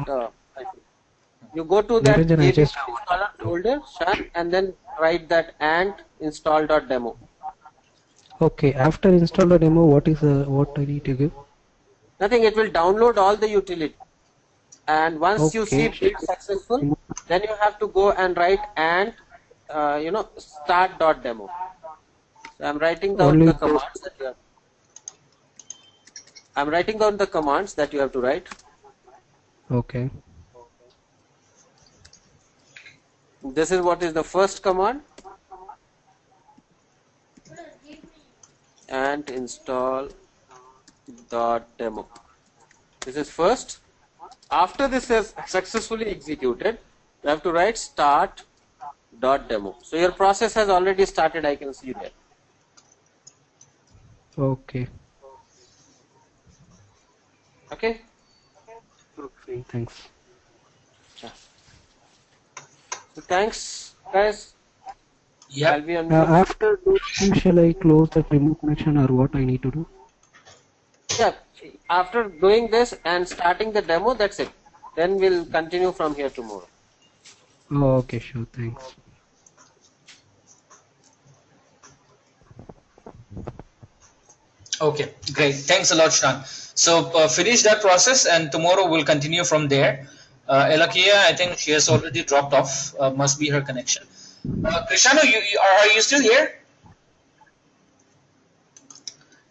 You go to that Niranjan, I JBPM just installer folder, Shan, and then write that ant install.demo. okay. After install the demo, what I need to give? Nothing, it will download all the utility. And once you see Okay. build successful, then you have to go and write ant, start.demo. So I'm writing down Only the those. commands that you have. I'm writing down the commands that you have to write. Okay. This is what is the first command. Ant install dot demo. This is first. After this is successfully executed, you have to write start dot demo. So your process has already started, I can see there. Okay. Okay? Okay. Thanks. So thanks, guys. Yep. I'll be on mute. After doing, shall I close that remote connection or what I need to do? Yeah, after doing this and starting the demo, that's it. Then we'll continue from here tomorrow. Oh, okay, sure. Thanks. Okay, great. Thanks a lot, Shan. So finish that process, and tomorrow we'll continue from there. Elakia, I think she has already dropped off. Must be her connection. Krishanu, are you still here?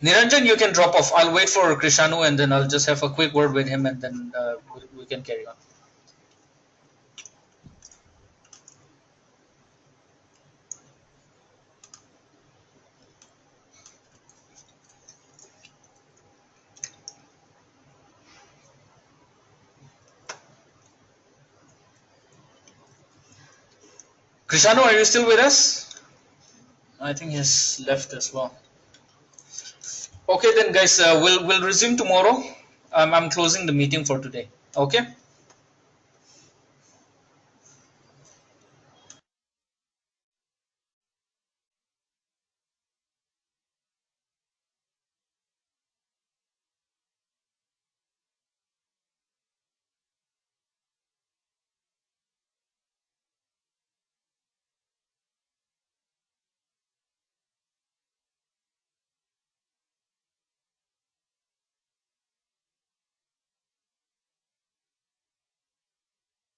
Niranjan, you can drop off. I'll wait for Krishanu, and then I'll just have a quick word with him, and then we can carry on. Krishanu, are you still with us? I think he's left as well. Okay then, guys, we'll resume tomorrow. I'm closing the meeting for today. Okay.